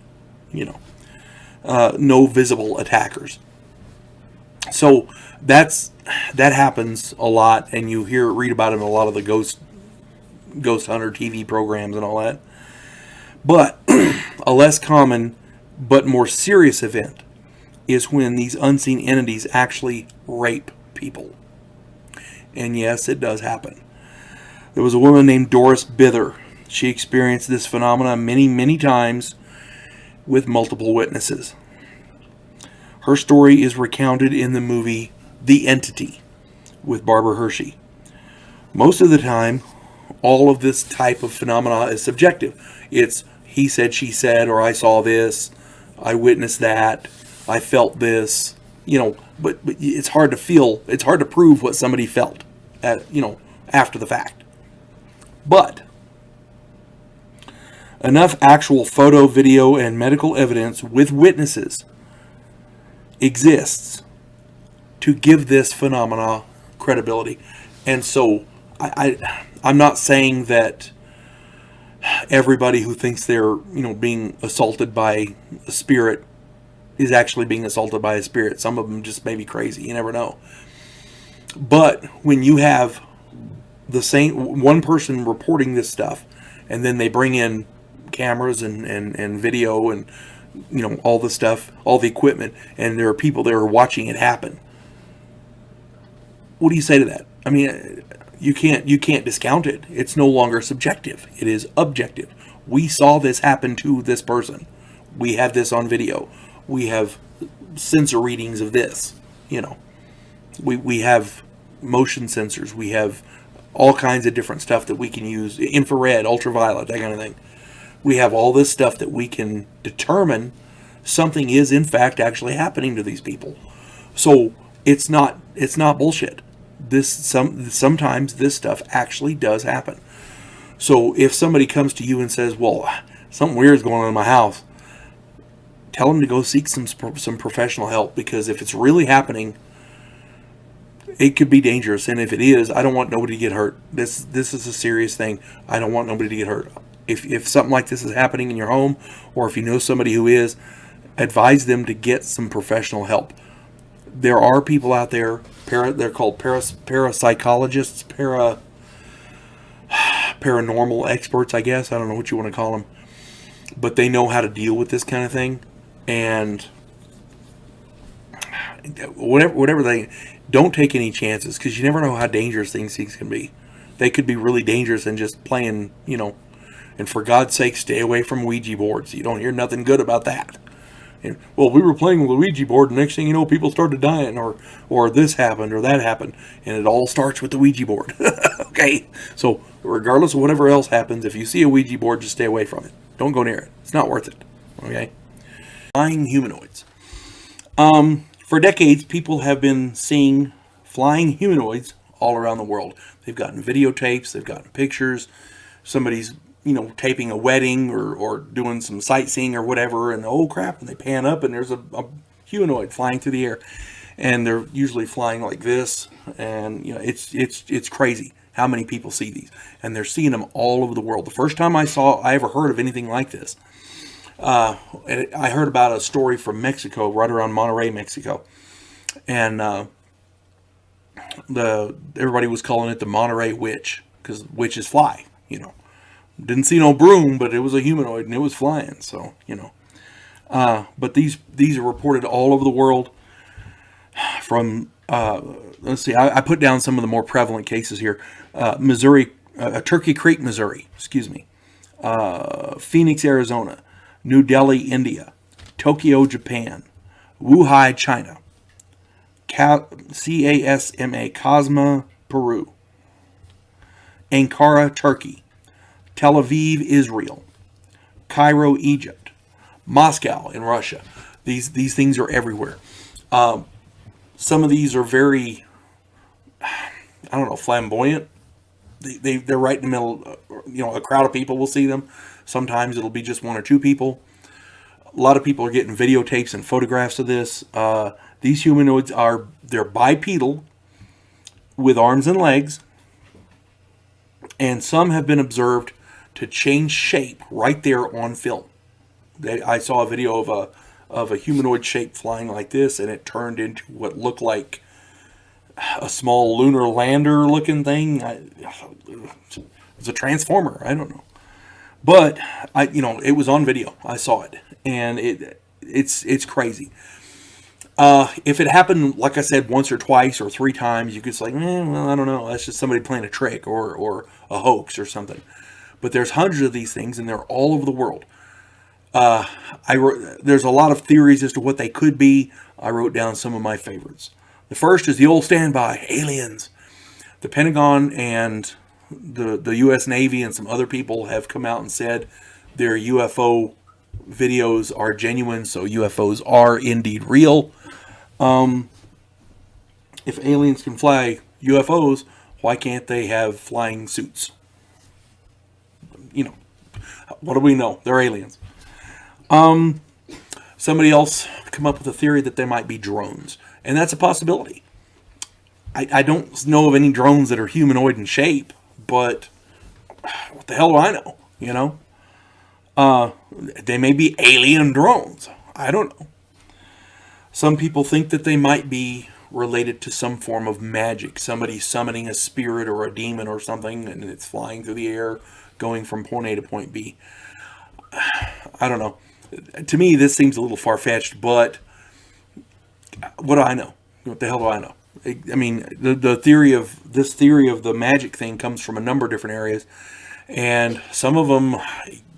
A: No visible attackers. So that happens a lot, and you read about it in a lot of the ghost hunter TV programs and all that. But a less common but more serious event is when these unseen entities actually rape people. And yes, it does happen. There was a woman named Doris Bither. She experienced this phenomenon many, many times with multiple witnesses. Her story is recounted in the movie The Entity with Barbara Hershey. Most of the time, all of this type of phenomena is subjective. It's he said, she said, or I saw this, I witnessed that, I felt this, but it's hard to prove what somebody felt after the fact. But enough actual photo, video, and medical evidence with witnesses exists to give this phenomena credibility. And so I I'm not saying that everybody who thinks they're, being assaulted by a spirit is actually being assaulted by a spirit. Some of them just may be crazy. You never know. But when you have the same one person reporting this stuff, and then they bring in cameras and video and all the stuff, all the equipment, and there are people that are watching it happen. What do you say to that? I mean, you can't discount it. It's no longer subjective. It is objective. We saw this happen to this person. We have this on video. We have sensor readings of this. We have motion sensors. We have all kinds of different stuff that we can use, infrared, ultraviolet, that kind of thing. We have all this stuff that we can determine something is in fact actually happening to these people. So it's not bullshit. Sometimes this stuff actually does happen. So if somebody comes to you and says, "Well, something weird is going on in my house," tell them to go seek some professional help, because if it's really happening, it could be dangerous. And if it is, I don't want nobody to get hurt. This is a serious thing. I don't want nobody to get hurt. If something like this is happening in your home, or if you know somebody who is, advise them to get some professional help. There are people out there, they're called parapsychologists, paranormal experts, I guess. I don't know what you want to call them. But they know how to deal with this kind of thing. And whatever they... Don't take any chances, because you never know how dangerous things can be. They could be really dangerous and just playing, And for God's sake, stay away from Ouija boards. You don't hear nothing good about that. And, well, we were playing with a Ouija board, and next thing you know, people started dying, or this happened, or that happened. And it all starts with the Ouija board. Okay? So, regardless of whatever else happens, if you see a Ouija board, just stay away from it. Don't go near it. It's not worth it. Okay? Flying humanoids. For decades, people have been seeing flying humanoids all around the world. They've gotten videotapes, they've gotten pictures. Somebody's, taping a wedding or doing some sightseeing or whatever, and oh crap, and they pan up and there's a humanoid flying through the air. And they're usually flying like this, and it's crazy how many people see these. And they're seeing them all over the world. The first time I ever heard of anything like this, I heard about a story from Mexico, right around Monterrey, Mexico, and everybody was calling it the Monterrey Witch, because witches fly. Didn't see no broom, but it was a humanoid and it was flying. So but these are reported all over the world. From let's see, I put down some of the more prevalent cases here. Missouri, Turkey Creek, Missouri. Excuse me. Phoenix, Arizona. New Delhi, India, Tokyo, Japan, Wuhan, China, CASMA, Cosma, Peru, Ankara, Turkey, Tel Aviv, Israel, Cairo, Egypt, Moscow in Russia. These things are everywhere. Some of these are very, flamboyant. They're right in the middle. A crowd of people will see them. Sometimes it'll be just one or two people. A lot of people are getting videotapes and photographs of this. These humanoids they're bipedal with arms and legs, and some have been observed to change shape right there on film. I saw a video of a humanoid shape flying like this, and it turned into what looked like a small lunar lander looking thing. It's a transformer. I don't know. But it was on video. I saw it, and it's crazy. If it happened, like I said, once or twice or three times, you could say, well, I don't know. That's just somebody playing a trick or a hoax or something. But there's hundreds of these things, and they're all over the world. There's a lot of theories as to what they could be. I wrote down some of my favorites. The first is the old standby, aliens. The Pentagon and the U.S. Navy and some other people have come out and said their UFO videos are genuine, so UFOs are indeed real. If aliens can fly UFOs, why can't they have flying suits? What do we know? They're aliens. Somebody else come up with a theory that they might be drones, and that's a possibility. I don't know of any drones that are humanoid in shape, but what the hell do I know? You know, they may be alien drones. I don't know. Some people think that they might be related to some form of magic. Somebody summoning a spirit or a demon or something, and it's flying through the air, going from point A to point B. I don't know. To me, this seems a little far-fetched, but what do I know? What the hell do I know? I mean, the theory of the magic thing comes from a number of different areas, and some of them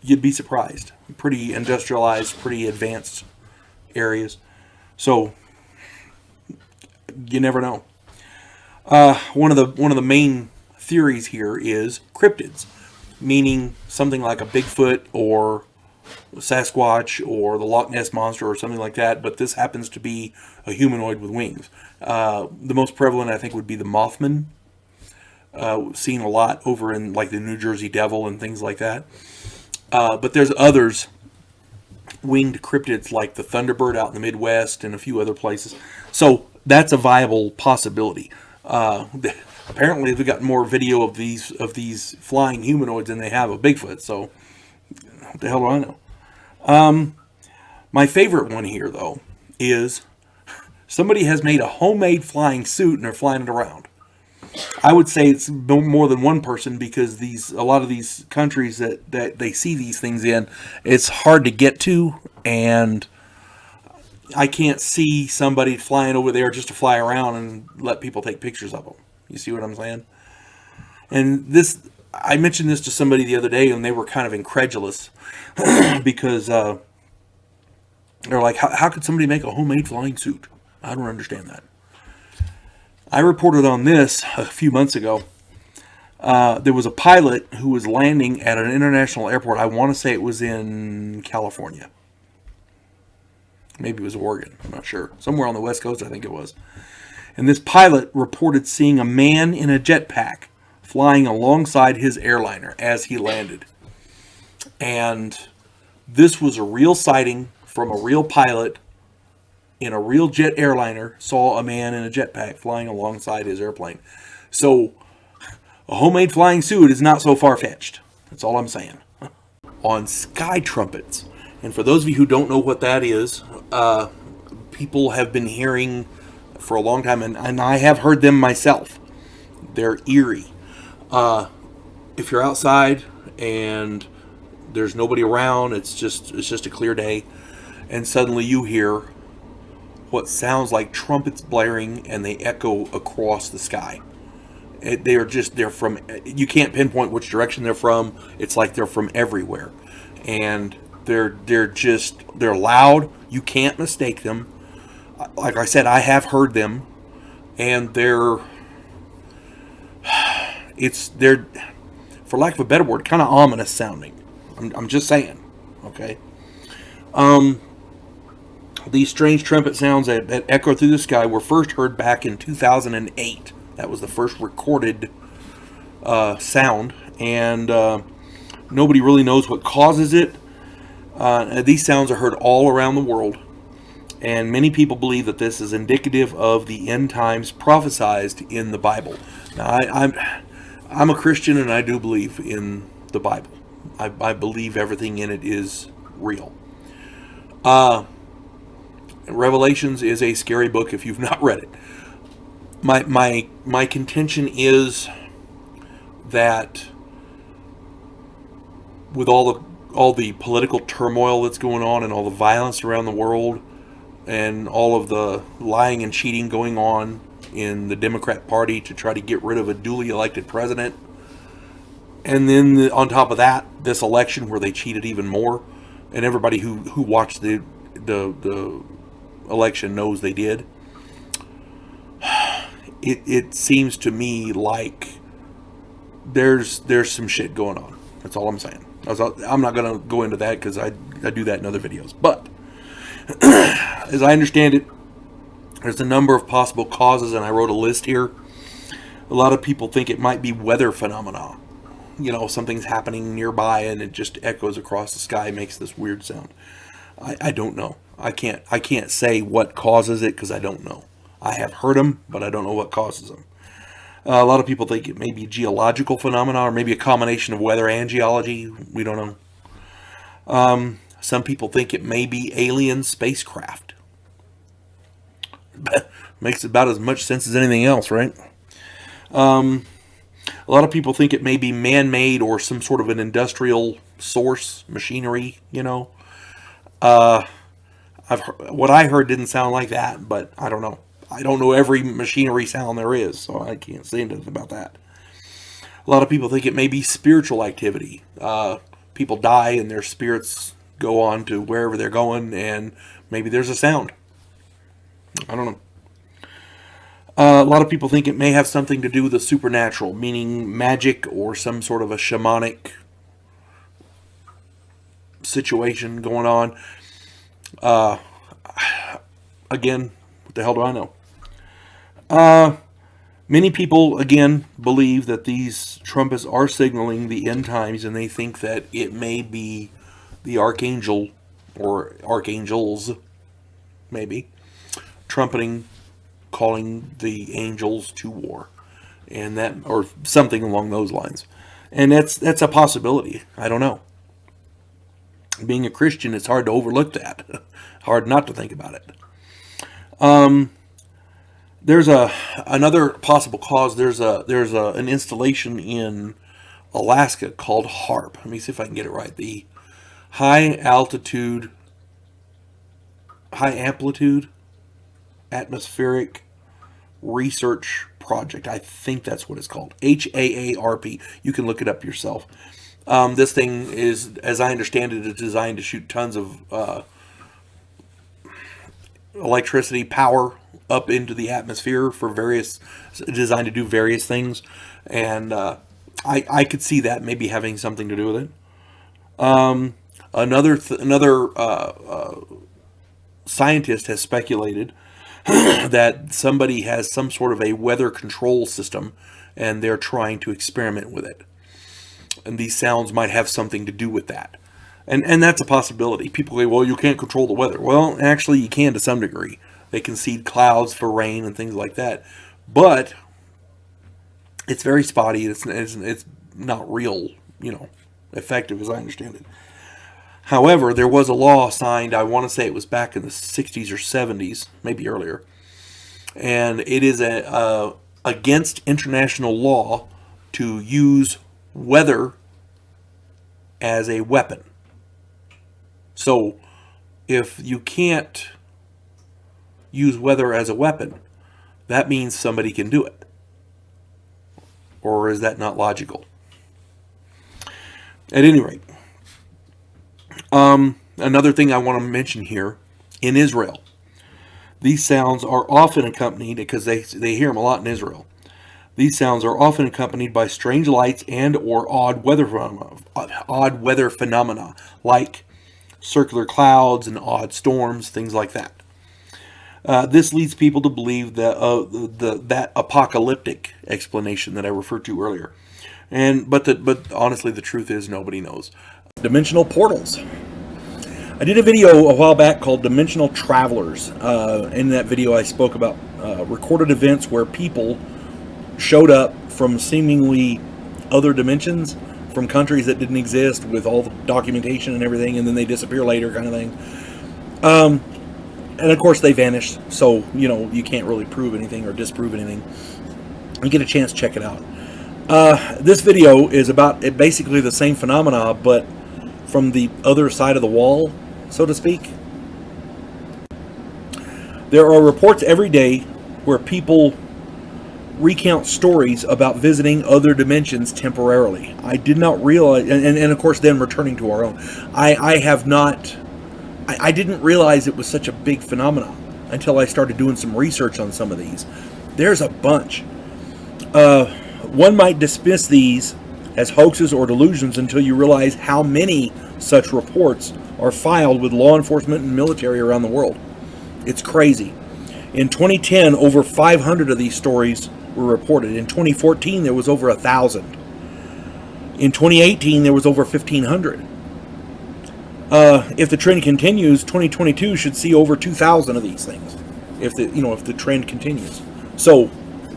A: you'd be surprised. Pretty industrialized, pretty advanced areas. So you never know. One of the main theories here is cryptids, meaning something like a Bigfoot or Sasquatch or the Loch Ness Monster or something like that, but this happens to be a humanoid with wings. The most prevalent, I think, would be the Mothman, seen a lot over in like the New Jersey Devil and things like that. But there's others, winged cryptids like the Thunderbird out in the Midwest and a few other places. So that's a viable possibility. Apparently, they've got more video of these flying humanoids than they have of Bigfoot. So what the hell do I know? My favorite one here, though, is somebody has made a homemade flying suit and they're flying it around. I would say it's more than one person, because a lot of these countries that they see these things in, it's hard to get to, and I can't see somebody flying over there just to fly around and let people take pictures of them. You see what I'm saying? And I mentioned this to somebody the other day, and they were kind of incredulous because they're like, how could somebody make a homemade flying suit? I don't understand that. I reported on this a few months ago. There was a pilot who was landing at an international airport. I want to say it was in California. Maybe it was Oregon. I'm not sure. Somewhere on the West Coast, I think it was. And this pilot reported seeing a man in a jetpack flying alongside his airliner as he landed. And this was a real sighting from a real pilot in a real jet airliner, saw a man in a jetpack flying alongside his airplane. So a homemade flying suit is not so far-fetched. That's all I'm saying. On sky trumpets. And for those of you who don't know what that is, people have been hearing for a long time, and I have heard them myself. They're eerie. If you're outside and there's nobody around, it's just a clear day, and suddenly you hear what sounds like trumpets blaring, and they echo across the sky. They're from, you can't pinpoint which direction they're from. It's like they're from everywhere, and they're loud. You can't mistake them. Like I said, I have heard them, and they're, for lack of a better word, kind of ominous sounding. I'm just saying, okay. These strange trumpet sounds that echo through the sky were first heard back in 2008. That was the first recorded sound, and nobody really knows what causes it. These sounds are heard all around the world, and many people believe that this is indicative of the end times prophesied in the Bible. Now, I'm a Christian, and I do believe in the Bible. I believe everything in it is real. Revelations is a scary book if you've not read it. My contention is that with all the political turmoil that's going on, and all the violence around the world, and all of the lying and cheating going on in the Democrat Party to try to get rid of a duly elected president, and then on top of that, this election where they cheated even more, and everybody who watched the election knows they did. It seems to me like there's some shit going on. That's all I'm saying. I'm not going to go into that because I do that in other videos. But as I understand it, there's a number of possible causes, and I wrote a list here. A lot of people think it might be weather phenomena. You know, something's happening nearby and it just echoes across the sky, makes this weird sound. I don't know. I can't say what causes it because I don't know. I have heard them, but I don't know what causes them. A lot of people think it may be geological phenomena, or maybe a combination of weather and geology. We don't know. Some people think it may be alien spacecraft. Makes about as much sense as anything else, right? A lot of people think it may be man-made or some sort of an industrial source, machinery, what I heard didn't sound like that, but I don't know. I don't know every machinery sound there is, so I can't say anything about that. A lot of people think it may be spiritual activity. People die and their spirits go on to wherever they're going, and maybe there's a sound. I don't know. A lot of people think it may have something to do with the supernatural, meaning magic or some sort of a shamanic situation going on. Again, what the hell do I know? Many people, again, believe that these trumpets are signaling the end times, and they think that it may be the archangel or archangels, maybe, trumpeting, calling the angels to war, and that, or something along those lines. And that's a possibility. I don't know. Being a Christian, it's hard to overlook that. Hard not to think about it. There's another possible cause. There's an installation in Alaska called HAARP. Let me see if I can get it right. The High Amplitude Atmospheric Research Project. I think that's what it's called. HAARP. You can look it up yourself. This thing is, as I understand it, is designed to shoot tons of electricity power up into the atmosphere for designed to do various things. And I could see that maybe having something to do with it. Another scientist has speculated that somebody has some sort of a weather control system, and they're trying to experiment with it. And these sounds might have something to do with that. And that's a possibility. People say, well, you can't control the weather. Well, actually, you can to some degree. They can seed clouds for rain and things like that. But it's very spotty. It's not real, effective as I understand it. However, there was a law signed, I want to say it was back in the 60s or 70s, maybe earlier. And it is against international law to use weather as a weapon. So, if you can't use weather as a weapon, that means somebody can do it. Or is that not logical? At any rate, another thing I want to mention here, in Israel, these sounds are often accompanied, because they hear them a lot in Israel. These sounds are often accompanied by strange lights and or odd weather phenomena, like circular clouds and odd storms, things like that. This leads people to believe that that apocalyptic explanation that I referred to earlier. But honestly, the truth is nobody knows. Dimensional portals. I did a video a while back called Dimensional Travelers. In that video, I spoke about recorded events where people showed up from seemingly other dimensions, from countries that didn't exist, with all the documentation and everything, and then they disappear later, kind of thing. And of course, they vanished, so you can't really prove anything or disprove anything. You get a chance, check it out. This video is about basically the same phenomena, but from the other side of the wall, so to speak. There are reports every day where people recount stories about visiting other dimensions temporarily. I did not realize, and of course then returning to our own. I didn't realize it was such a big phenomenon until I started doing some research on some of these. There's a bunch. One might dismiss these as hoaxes or delusions until you realize how many such reports are filed with law enforcement and military around the world. It's crazy. In 2010, over 500 of these stories were reported. In 2014, there was over 1,000. In 2018, there was over 1,500. If the trend continues, 2022 should see over 2,000 of these things. If the trend continues. So,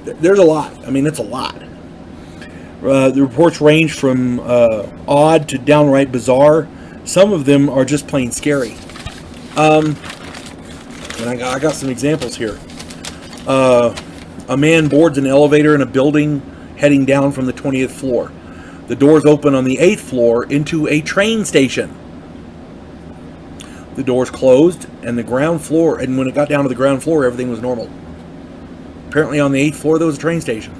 A: there's a lot. I mean, it's a lot. The reports range from odd to downright bizarre. Some of them are just plain scary. And I got some examples here. A man boards an elevator in a building heading down from the 20th floor. The doors open on the 8th floor into a train station. The doors closed, and the ground floor, and when it got down to the ground floor, everything was normal. Apparently on the 8th floor, there was a train station.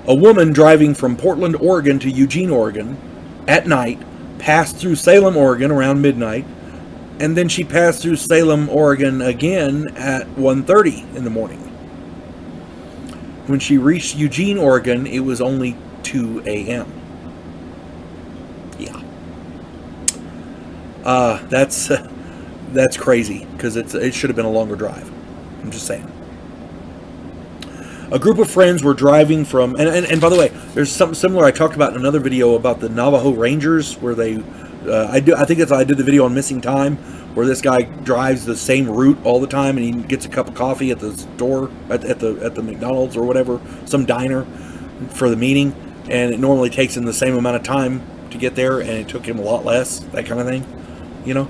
A: A woman driving from Portland, Oregon to Eugene, Oregon at night passed through Salem, Oregon around midnight, and then she passed through Salem, Oregon again at 1:30 in the morning. When she reached Eugene, Oregon, it was only 2 a.m. Yeah. That's crazy, because it should have been a longer drive. I'm just saying. A group of friends were driving from, and by the way, there's something similar I talked about in another video about the Navajo Rangers, where they, I did the video on missing time, where this guy drives the same route all the time, and he gets a cup of coffee at the store, at the McDonald's or whatever, some diner, for the meeting, and it normally takes him the same amount of time to get there, and it took him a lot less, that kind of thing, you know.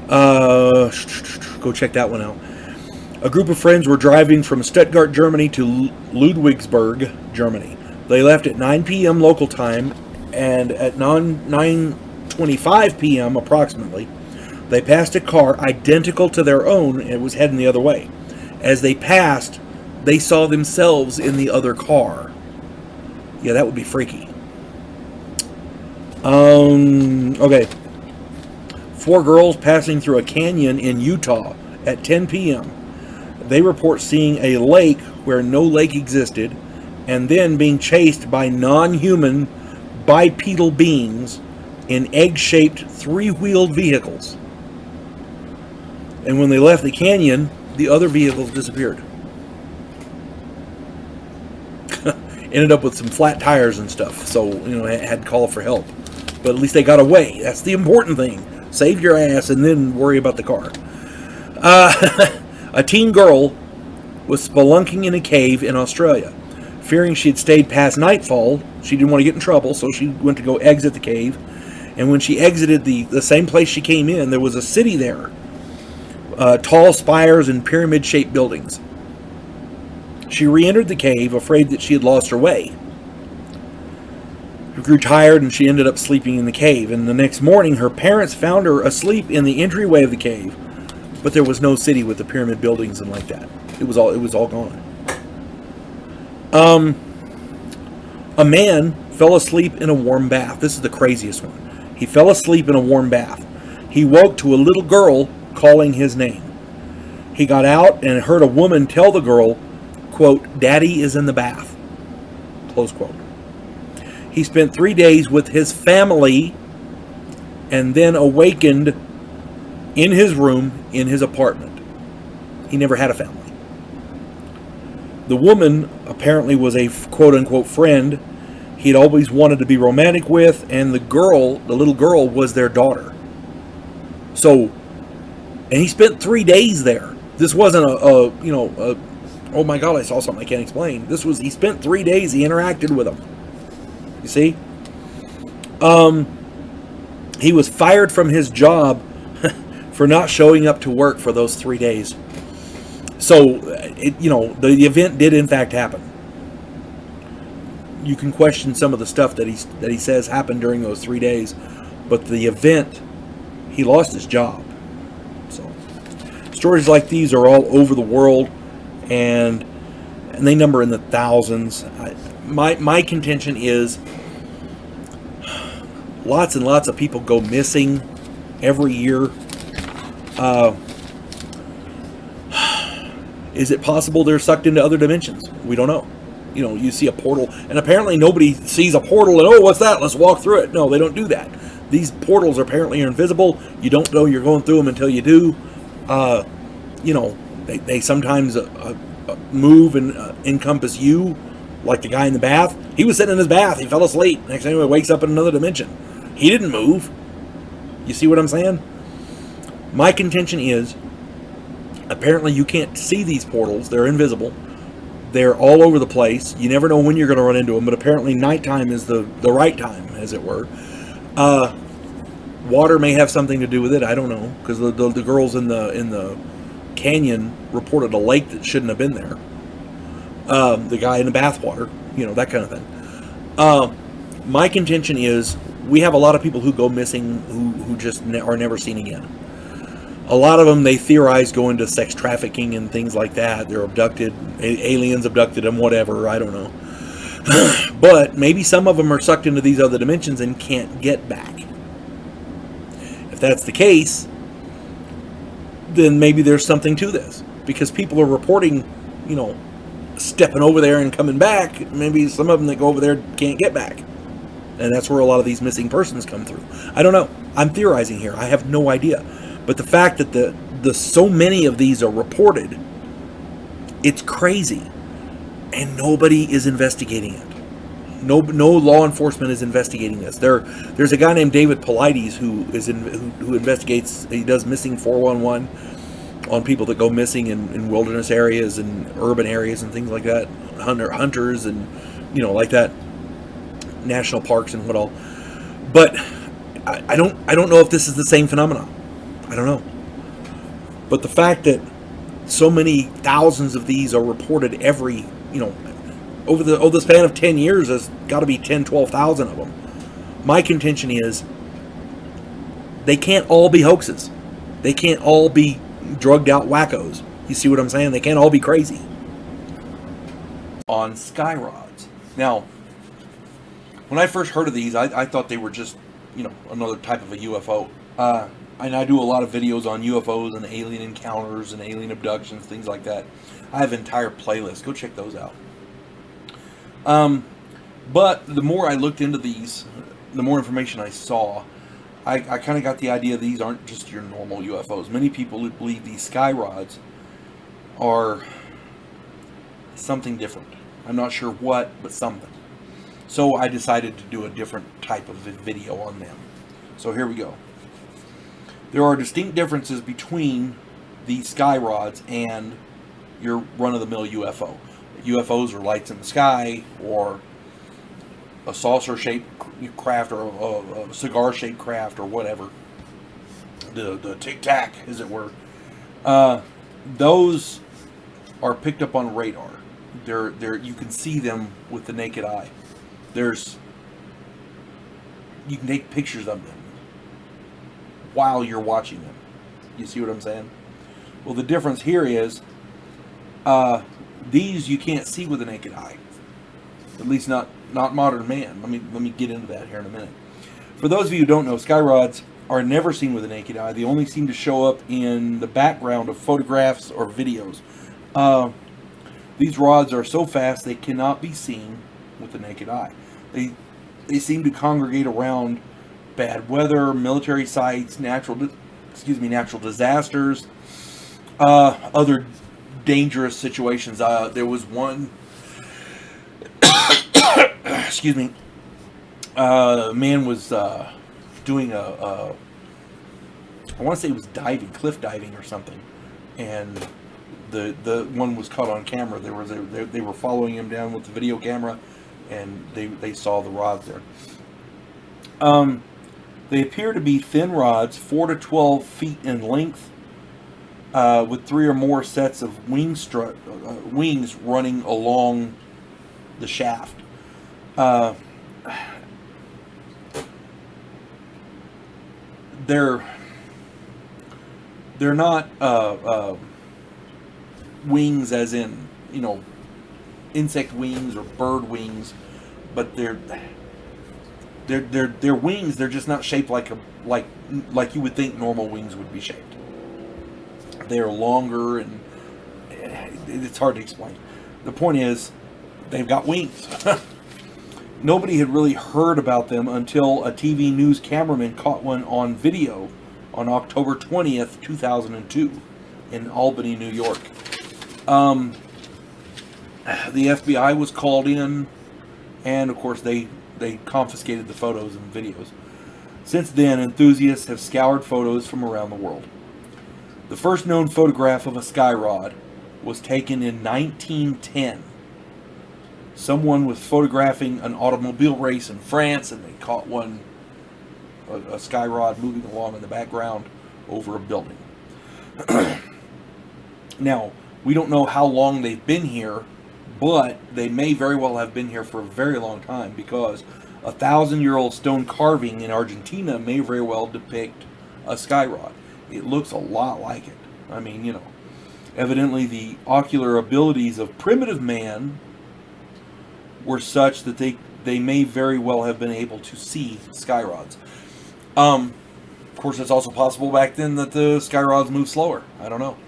A: Go check that one out. A group of friends were driving from Stuttgart, Germany to Ludwigsburg, Germany. They left at 9 p.m. local time, and at 9:25 p.m. approximately, they passed a car identical to their own and it was heading the other way. As they passed, they saw themselves in the other car. Yeah, that would be freaky. Okay. 4 girls passing through a canyon in Utah at 10 p.m. They report seeing a lake where no lake existed, and then being chased by non-human bipedal beings in egg-shaped 3-wheeled vehicles. And when they left the canyon, the other vehicles disappeared. Ended up with some flat tires and stuff, so had to call for help. But at least they got away. That's the important thing. Save your ass and then worry about the car. A teen girl was spelunking in a cave in Australia. Fearing she had stayed past nightfall, she didn't want to get in trouble, so she went to go exit the cave. And when she exited the same place she came in, there was a city there. Tall spires and pyramid-shaped buildings. She re-entered the cave, afraid that she had lost her way. She grew tired and she ended up sleeping in the cave. And the next morning, her parents found her asleep in the entryway of the cave. But there was no city with the pyramid buildings and like that. It was all gone. A man fell asleep in a warm bath. This is the craziest one. He fell asleep in a warm bath. He woke to a little girl calling his name. He got out and heard a woman tell the girl, quote, "Daddy is in the bath," close quote. He spent 3 days with his family and then awakened in his room in his apartment. He never had a family. The woman apparently was a quote-unquote friend he'd always wanted to be romantic with, and the little girl was their daughter. So, and he spent 3 days there. This wasn't oh my God, I saw something I can't explain. He spent 3 days, he interacted with them. You see? He was fired from his job for not showing up to work for those 3 days. So, the event did in fact happen. You can question some of the stuff that he says happened during those 3 days, but the event, he lost his job. So, stories like these are all over the world, and they number in the thousands. My contention is lots and lots of people go missing every year. Is it possible they're sucked into other dimensions? We don't know. You see a portal, and apparently nobody sees a portal and, oh, what's that? Let's walk through it. No, they don't do that. These portals apparently are invisible. You don't know you're going through them until you do. They sometimes move and encompass you, like the guy in the bath. He was sitting in his bath. He fell asleep. Next thing he wakes up in another dimension. He didn't move. You see what I'm saying? My contention is, apparently you can't see these portals. They're invisible. They're all over the place. You never know when you're going to run into them, but apparently nighttime is the right time, as it were. Water may have something to do with it. I don't know, because the girls in the canyon reported a lake that shouldn't have been there. The guy in the bathwater, that kind of thing. My contention is we have a lot of people who go missing who just are never seen again. A lot of them, they theorize, go into sex trafficking and things like that. They're abducted, aliens abducted them, whatever, I don't know. But maybe some of them are sucked into these other dimensions and can't get back. If that's the case, then maybe there's something to this. Because people are reporting, stepping over there and coming back. Maybe some of them that go over there can't get back. And that's where a lot of these missing persons come through. I don't know. I'm theorizing here. I have no idea. But the fact that the so many of these are reported, it's crazy. And nobody is investigating it. No law enforcement is investigating this. There's a guy named David Paulides who investigates. He does missing 411 on people that go missing in wilderness areas and urban areas and things like that. Hunters and like that. National parks and what all. But I don't know if this is the same phenomenon. I don't know. But the fact that so many thousands of these are reported every, over the span of 10 years, there's got to be 10, 12,000 of them. My contention is they can't all be hoaxes. They can't all be drugged out wackos. You see what I'm saying? They can't all be crazy. On sky rods. Now, when I first heard of these, I thought they were just, another type of a UFO. And I do a lot of videos on UFOs and alien encounters and alien abductions, things like that. I have an entire playlist. Go check those out. But the more I looked into these, the more information I saw, I kind of got the idea these aren't just your normal UFOs. Many people believe these sky rods are something different. I'm not sure what, but something. So I decided to do a different type of video on them. So here we go. There are distinct differences between these sky rods and your run-of-the-mill UFO. UFOs are lights in the sky, or a saucer-shaped craft, or a cigar-shaped craft, or whatever. The tic-tac, as it were. Those are picked up on radar. You can see them with the naked eye. You can take pictures of them while you're watching them. You see what I'm saying? Well, the difference here is these you can't see with the naked eye. At least not modern man. Let me get into that here in a minute. For those of you who don't know, sky rods are never seen with the naked eye. They only seem to show up in the background of photographs or videos. These rods are so fast they cannot be seen with the naked eye. They seem to congregate around bad weather, military sites, natural disasters, other dangerous situations. There was one, a man was doing I want to say it was cliff diving or something, and the one was caught on camera. They were following him down with the video camera, and they saw the rods there. They appear to be thin rods, 4 to 12 feet in length, with 3 or more sets of wings running along the shaft. They're not wings as in, insect wings or bird wings, but they're wings. They're just not shaped like you would think normal wings would be shaped. They're longer, and it's hard to explain. The point is, they've got wings. Nobody had really heard about them until a TV news cameraman caught one on video on October 20th, 2002 in Albany, New York. The FBI was called in, and of course they confiscated the photos and videos. Since then, enthusiasts have scoured photos from around the world. The first known photograph of a sky rod was taken in 1910 someone was photographing an automobile race in France, and they caught one, a sky rod moving along in the background over a building. Now, we don't know how long they've been here, but they may very well have been here for a very long time, because a 1,000-year-old stone carving in Argentina may very well depict a sky rod. It looks a lot like it. I mean, evidently the ocular abilities of primitive man were such that they may very well have been able to see sky rods. Of course, it's also possible back then that the sky rods moved slower. I don't know.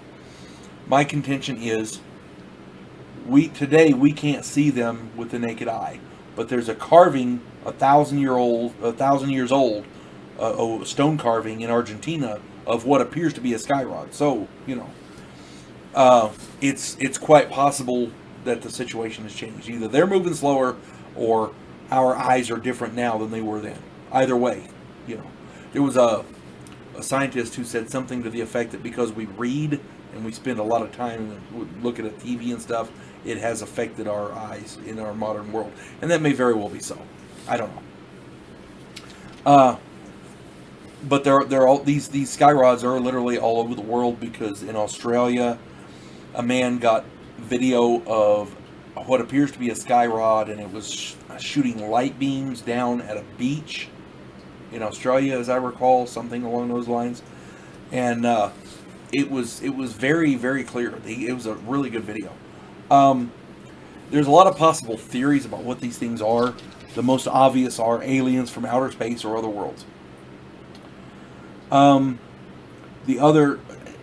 A: My contention is, today we can't see them with the naked eye, but there's a carving, 1,000 years old, a stone carving in Argentina of what appears to be a sky rod. So it's quite possible that the situation has changed. Either they're moving slower, or our eyes are different now than they were then. Either way, there was a scientist who said something to the effect that because we read and we spend a lot of time looking at TV and stuff, it has affected our eyes in our modern world, and that may very well be so. I don't know. But they're all these sky rods are literally all over the world, because in Australia, a man got video of what appears to be a sky rod, and it was shooting light beams down at a beach in Australia, as I recall, something along those lines. And it was very, very clear. It was a really good video. There's a lot of possible theories about what these things are. The most obvious are aliens from outer space or other worlds. The other,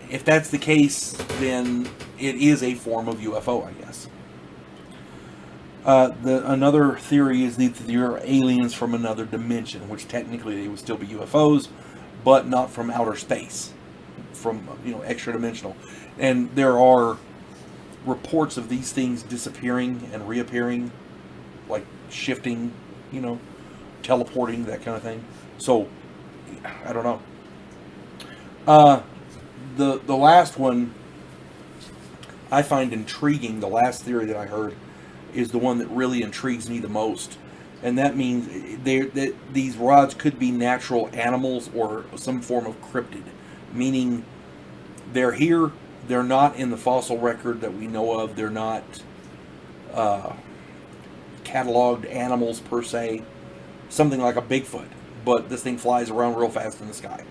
A: if that's the case, then it is a form of UFO, I guess. Another theory is that there are aliens from another dimension, which technically they would still be UFOs, but not from outer space, from extra dimensional. And there are reports of these things disappearing and reappearing, like shifting, teleporting, that kind of thing. So I don't know. The last one I find intriguing. The last theory that I heard is the one that really intrigues me the most, and that means that these rods could be natural animals or some form of cryptid, meaning they're here. They're not in the fossil record that we know of. They're not cataloged animals per se. Something like a Bigfoot, but this thing flies around real fast in the sky.